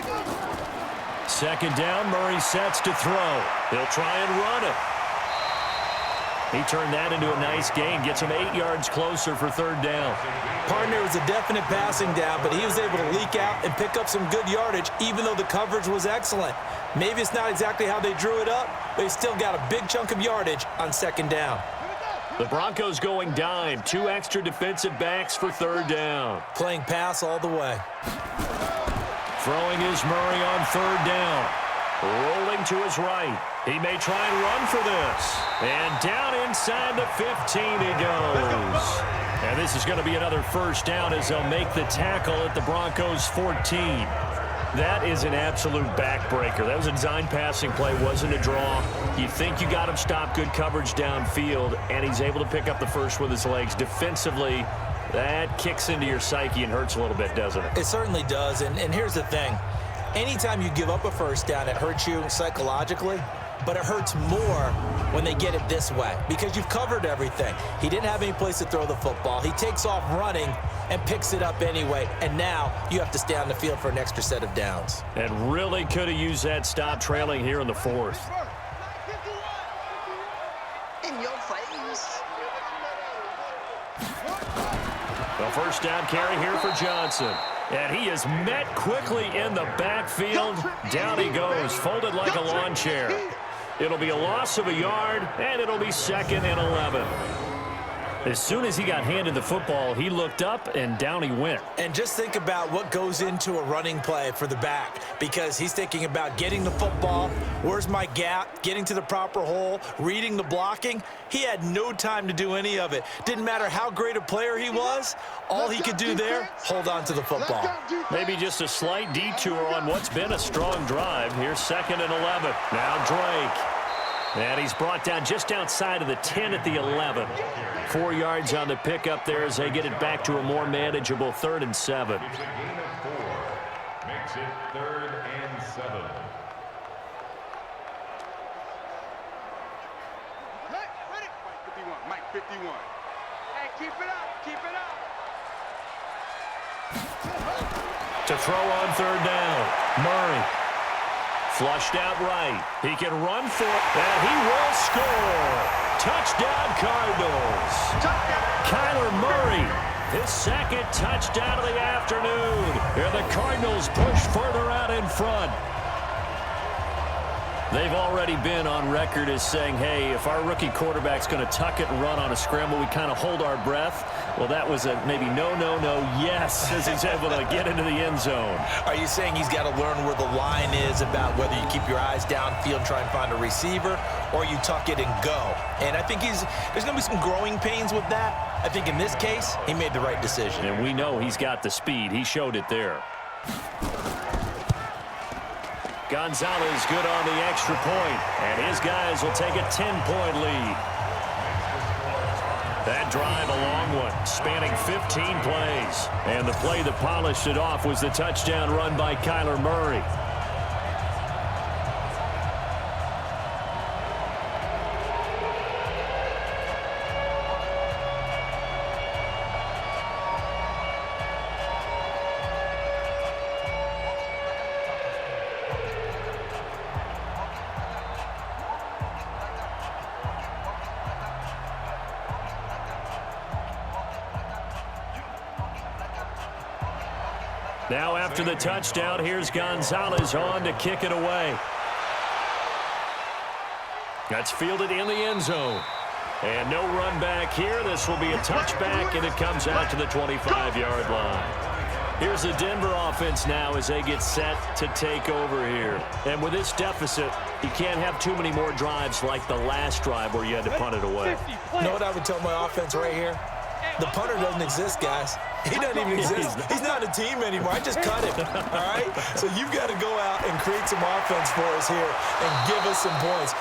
go? 2nd down, Murray sets to throw. He'll try and run it. He turned that into a nice gain, gets him 8 yards closer for 3rd down. Partner was a definite passing down, but he was able to leak out and pick up some good yardage, even though the coverage was excellent. Maybe it's not exactly how they drew it up, but he still got a big chunk of yardage on 2nd down. The Broncos going dime. 2 extra defensive backs for 3rd down. Playing pass all the way. Throwing is Murray on 3rd down. Rolling to his right. He may try and run for this. And down inside the 15 he goes. And this is going to be another 1st down as they'll make the tackle at the Broncos 14. That is an absolute backbreaker. That was a design passing play, wasn't a draw. You think you got him stopped, good coverage downfield, and he's able to pick up the first with his legs. Defensively, that kicks into your psyche and hurts a little bit, doesn't it? It certainly does, and here's the thing. Anytime you give up a 1st down, it hurts you psychologically, but it hurts more when they get it this way because you've covered everything. He didn't have any place to throw the football. He takes off running and picks it up anyway, and now you have to stay on the field for an extra set of downs. And really could have used that stop trailing here in the 4th. In your face. The 1st down carry here for Johnson. And he is met quickly in the backfield. Down he goes, folded like a lawn chair. It'll be a loss of a yard, and it'll be 2nd and 11. As soon as he got handed the football, he looked up, and down he went. And just think about what goes into a running play for the back, because he's thinking about getting the football, where's my gap, getting to the proper hole, reading the blocking. He had no time to do any of it. Didn't matter how great a player he was, all he could do there, hold on to the football. Maybe just a slight detour on what's been a strong drive. Here's 2nd and 11. Now Drake. And he's brought down just outside of the 10 at the 11. 4 yards on the pickup there as they get it back to a more manageable 3rd and 7. It's a gain of 4. Makes it 3rd and 7. Ready? Mike 51. Hey, keep it up, keep it up. To throw on 3rd down. Murray. Flushed out right. He can run for it, and he will score. Touchdown, Cardinals. Kyler Murray, his 2nd touchdown of the afternoon. Here the Cardinals push further out in front. They've already been on record as saying, hey, if our rookie quarterback's going to tuck it and run on a scramble, we kind of hold our breath. Well, that was a maybe no, yes, as he's able to get into the end zone. Are you saying he's got to learn where the line is about whether you keep your eyes downfield and try and find a receiver, or you tuck it and go? And I think there's going to be some growing pains with that. I think in this case, he made the right decision. And we know he's got the speed. He showed it there. Gonzalez good on the extra point, and his guys will take a 10-point lead. That drive a long one, spanning 15 plays. And the play that polished it off was the touchdown run by Kyler Murray. Now after the touchdown, here's Gonzalez on to kick it away. That's fielded in the end zone. And no run back here. This will be a touchback, and it comes out to the 25-yard line. Here's the Denver offense now as they get set to take over here. And with this deficit, you can't have too many more drives like the last drive where you had to punt it away. You know what I would tell my offense right here? The punter doesn't exist, guys. He doesn't even exist. He's not a team anymore. I just cut him, all right? So you've got to go out and create some offense for us here and give us some points.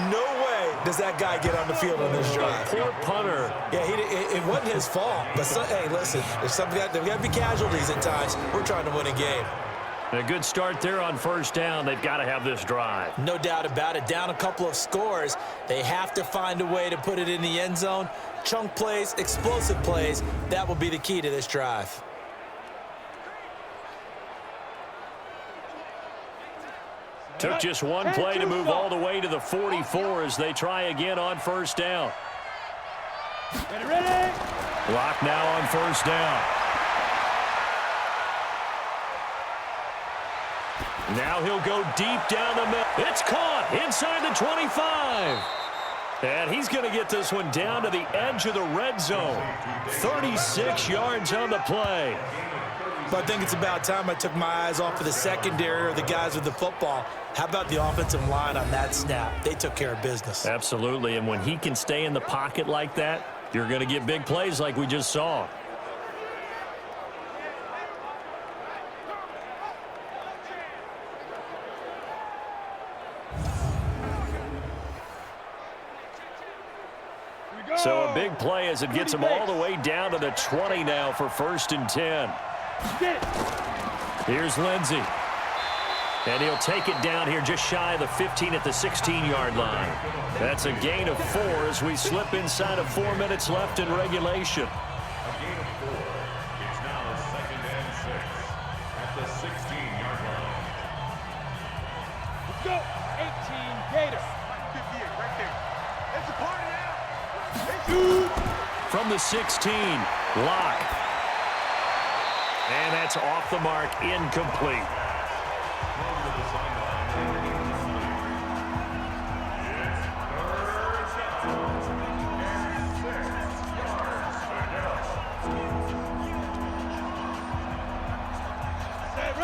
No way does that guy get on the field on this drive. Poor punter. Yeah, it wasn't his fault. But, hey, listen, there's got to be casualties at times. We're trying to win a game. A good start there on first down. They've got to have this drive. No doubt about it. Down a couple of scores. They have to find a way to put it in the end zone. Chunk plays, explosive plays. That will be the key to this drive. Took just one play to move all the way to the 44 as they try again on first down. Ready? Lock now on first down. Now he'll go deep down the middle. It's caught inside the 25. And he's going to get this one down to the edge of the red zone. 36 yards on the play. But I think it's about time I took my eyes off of the secondary or the guys with the football. How about the offensive line on that snap? They took care of business. Absolutely, and when he can stay in the pocket like that, you're going to get big plays like we just saw. So a big play as it gets him all the way down to the 20 now for 1st and 10. Here's Lindsey. And he'll take it down here just shy of the 15 at the 16-yard line. That's a gain of 4 as we slip inside of 4 minutes left in regulation. A gain of 4. It's now 2nd and 6 at the 16-yard line. Let's go. 18 Gators. 58 right there. It's a party now. From the 16, Lock. And that's off the mark, incomplete.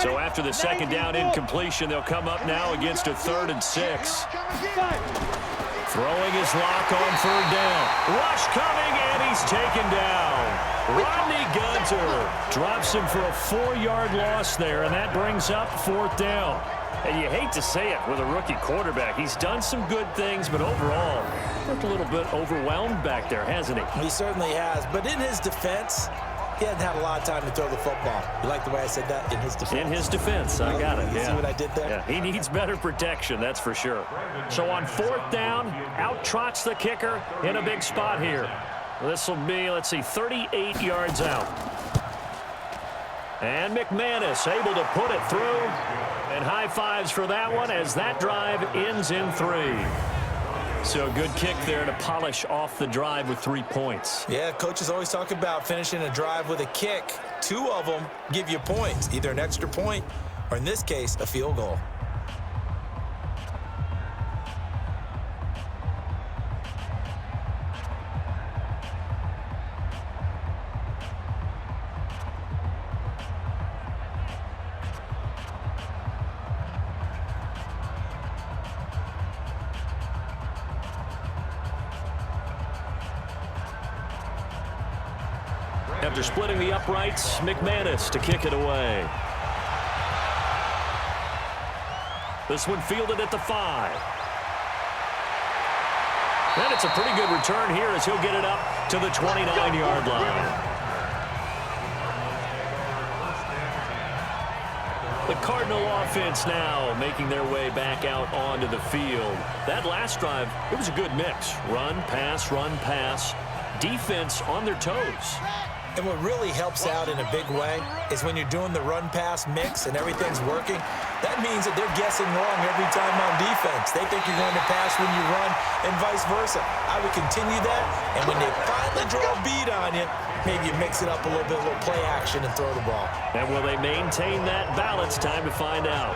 So after the second down incompletion, they'll come up now against a 3rd and 6. Throwing his Lock on 3rd down. Rush coming, and he's taken down. Rodney Gunter drops him for a 4-yard loss there, and that brings up 4th down. And you hate to say it with a rookie quarterback. He's done some good things, but overall, looked a little bit overwhelmed back there, hasn't he? He certainly has. But in his defense, he hasn't had a lot of time to throw the football. You like the way I said that? In his defense. In his defense. I got it. You see what I did there? Yeah, he needs better protection, that's for sure. So on 4th down, out trots the kicker in a big spot here. This will be, let's see, 38 yards out. And McManus able to put it through. And high fives for that one as that drive ends in 3. So a good kick there to polish off the drive with 3 points. Yeah, coaches always talk about finishing a drive with a kick. 2 of them give you points, either an extra point or, in this case, a field goal. After splitting the uprights, McManus to kick it away. This one fielded at the 5. And it's a pretty good return here as he'll get it up to the 29-yard line. The Cardinal offense now making their way back out onto the field. That last drive, it was a good mix. Run, pass, defense on their toes. And what really helps out in a big way is when you're doing the run-pass mix and everything's working, that means that they're guessing wrong every time on defense. They think you're going to pass when you run and vice versa. I would continue that, and when they finally draw a beat on you, maybe you mix it up a little bit, a little play action, and throw the ball. And will they maintain that balance? Time to find out.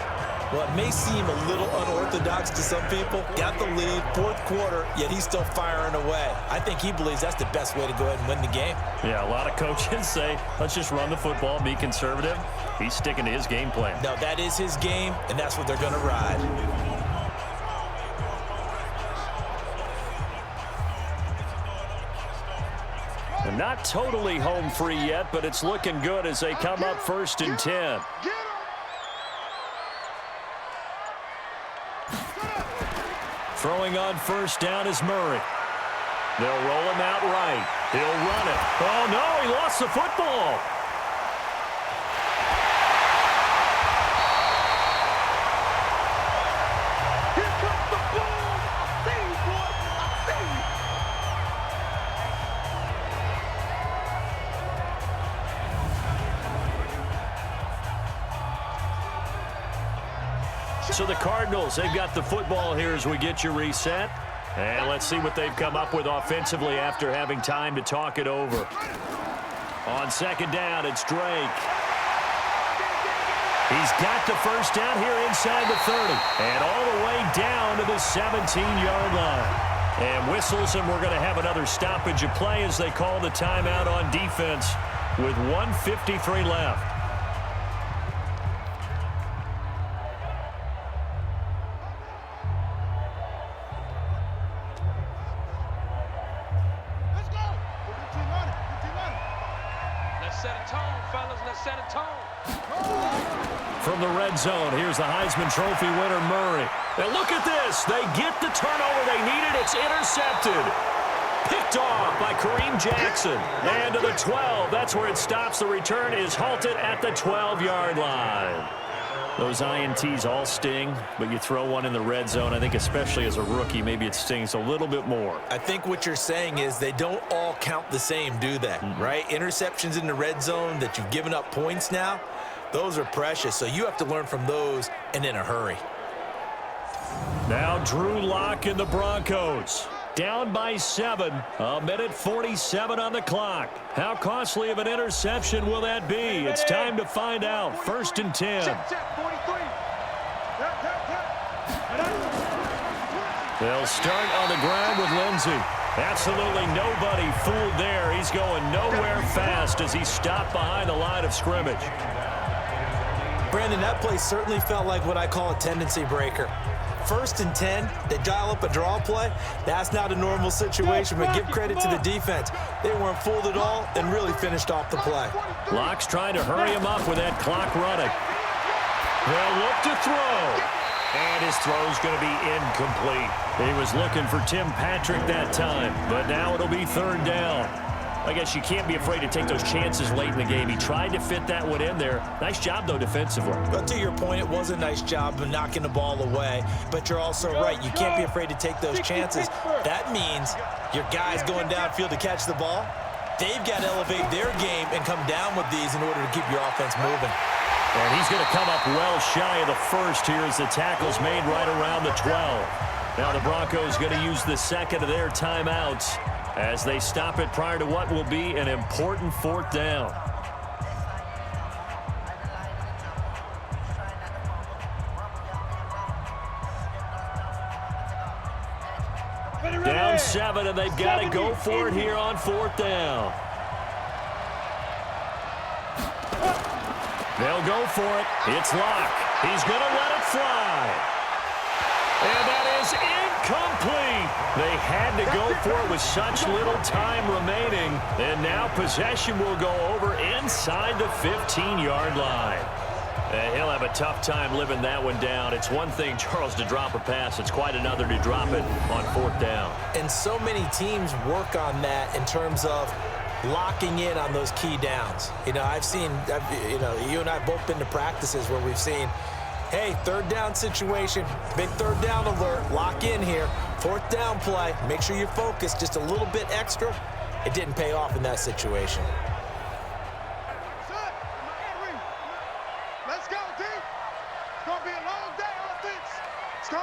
Well, it may seem a little unorthodox to some people. Got the lead, fourth quarter, yet he's still firing away. I think he believes that's the best way to go ahead and win the game. Yeah, a lot of coaches say, let's just run the football, be conservative. He's sticking to his game plan. No, that is his game, and that's what they're going to ride. And not totally home free yet, but it's looking good as they come up 1st and 10. Throwing on 1st down is Murray. They'll roll him out right. He'll run it. Oh, no, he lost the football. Here comes the ball. I see you, boy. I see you. So the Cardinals, they've got the football here as we get you reset. And let's see what they've come up with offensively after having time to talk it over. On 2nd down, it's Drake. He's got the 1st down here inside the 30. And all the way down to the 17-yard line. And whistles, and we're going to have another stoppage of play as they call the timeout on defense with 1:53 left. From the red zone, here's the Heisman Trophy winner, Murray. And look at this. They get the turnover they needed. It's intercepted. Picked off by Kareem Jackson. And to the 12. That's where it stops. The return is halted at the 12-yard line. Those INTs all sting, but you throw one in the red zone, I think especially as a rookie, maybe it stings a little bit more. I think what you're saying is they don't all count the same, do they? Right? Interceptions in the red zone that you've given up points now, those are precious, so you have to learn from those and in a hurry. Now Drew Lock and the Broncos. Down by 7. 1:47 on the clock. How costly of an interception will that be? It's time to find out. 1st and 10. They'll start on the ground with Lindsey. Absolutely nobody fooled there. He's going nowhere fast as he stopped behind the line of scrimmage. Brandon, that play certainly felt like what I call a tendency breaker. 1st and 10, they dial up a draw play. That's not a normal situation, but give credit to the defense. They weren't fooled at all and really finished off the play. Locke's trying to hurry him up with that clock running. They'll look to throw. And his throw's going to be incomplete. He was looking for Tim Patrick that time, but now it'll be 3rd down. I guess you can't be afraid to take those chances late in the game. He tried to fit that one in there. Nice job, though, defensively. But to your point, it was a nice job of knocking the ball away. But you're also right. You can't be afraid to take those chances. That means your guys going downfield to catch the ball, they've got to elevate their game and come down with these in order to keep your offense moving. And he's going to come up well shy of the 1st here as the tackle's made right around the 12. Now the Broncos going to use the 2nd of their timeouts as they stop it prior to what will be an important 4th down. Down 7, and they've got to go for it here on 4th down. They'll go for it. It's Locke. He's going to let it fly. And that is complete. They had to go for it with such little time remaining. And now possession will go over inside the 15-yard line. And he'll have a tough time living that one down. It's one thing, Charles, to drop a pass. It's quite another to drop it on 4th down. And so many teams work on that in terms of locking in on those key downs. You know, you and I both been to practices where we've seen, hey, 3rd down situation, big 3rd down alert, lock in here. 4th down play, make sure you're focused just a little bit extra. It didn't pay off in that situation. Let's go, D. It's going to be a long day on offense. Let's go.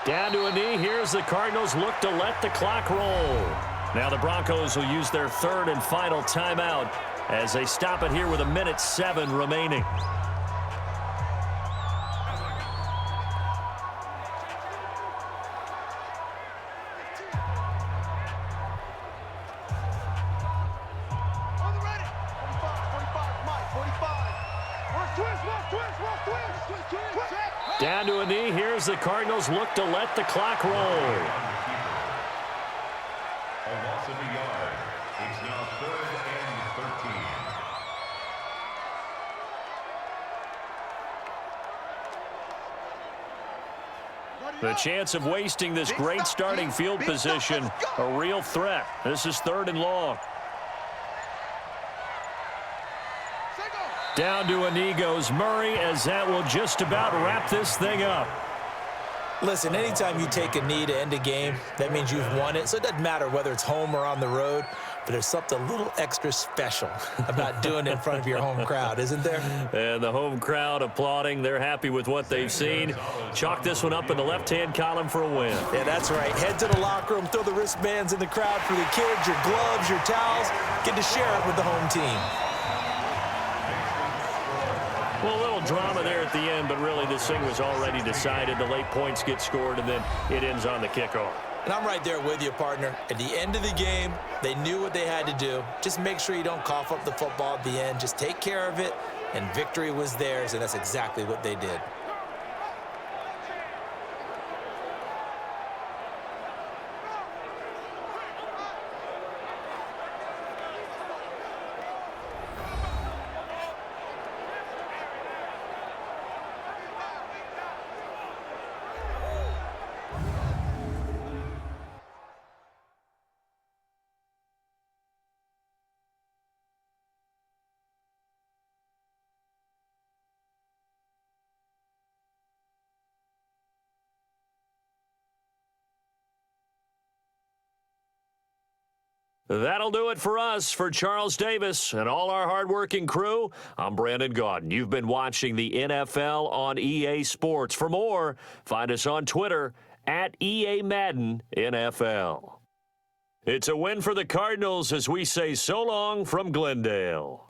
Down to a knee. Here's the Cardinals look to let the clock roll. Now the Broncos will use their 3rd and final timeout as they stop it here with 1:07 remaining. On the ready. 45, Mike, 45. Twist. Down to a knee. Here's the Cardinals look to let the clock roll. A loss of a yard. It's now 3rd and 13. The chance of wasting this great starting field position, a real threat. This is 3rd and long. Down to a knee goes Murray, as that will just about wrap this thing up. Listen, anytime you take a knee to end a game, that means you've won it. So it doesn't matter whether it's home or on the road, but there's something a little extra special about doing it in front of your home crowd, isn't there? And the home crowd applauding. They're happy with what they've seen. Chalk this one up in the left-hand column for a win. Yeah, that's right. Head to the locker room, throw the wristbands in the crowd for the kids, your gloves, your towels. Get to share it with the home team. Well, a little drama there at the end, but really this thing was already decided. The late points get scored, and then it ends on the kickoff. And I'm right there with you, partner. At the end of the game, they knew what they had to do. Just make sure you don't cough up the football at the end. Just take care of it, and victory was theirs, and that's exactly what they did. That'll do it for us. For Charles Davis and all our hardworking crew, I'm Brandon Gaudin. You've been watching the NFL on EA Sports. For more, find us on Twitter at EA Madden NFL. It's a win for the Cardinals as we say so long from Glendale.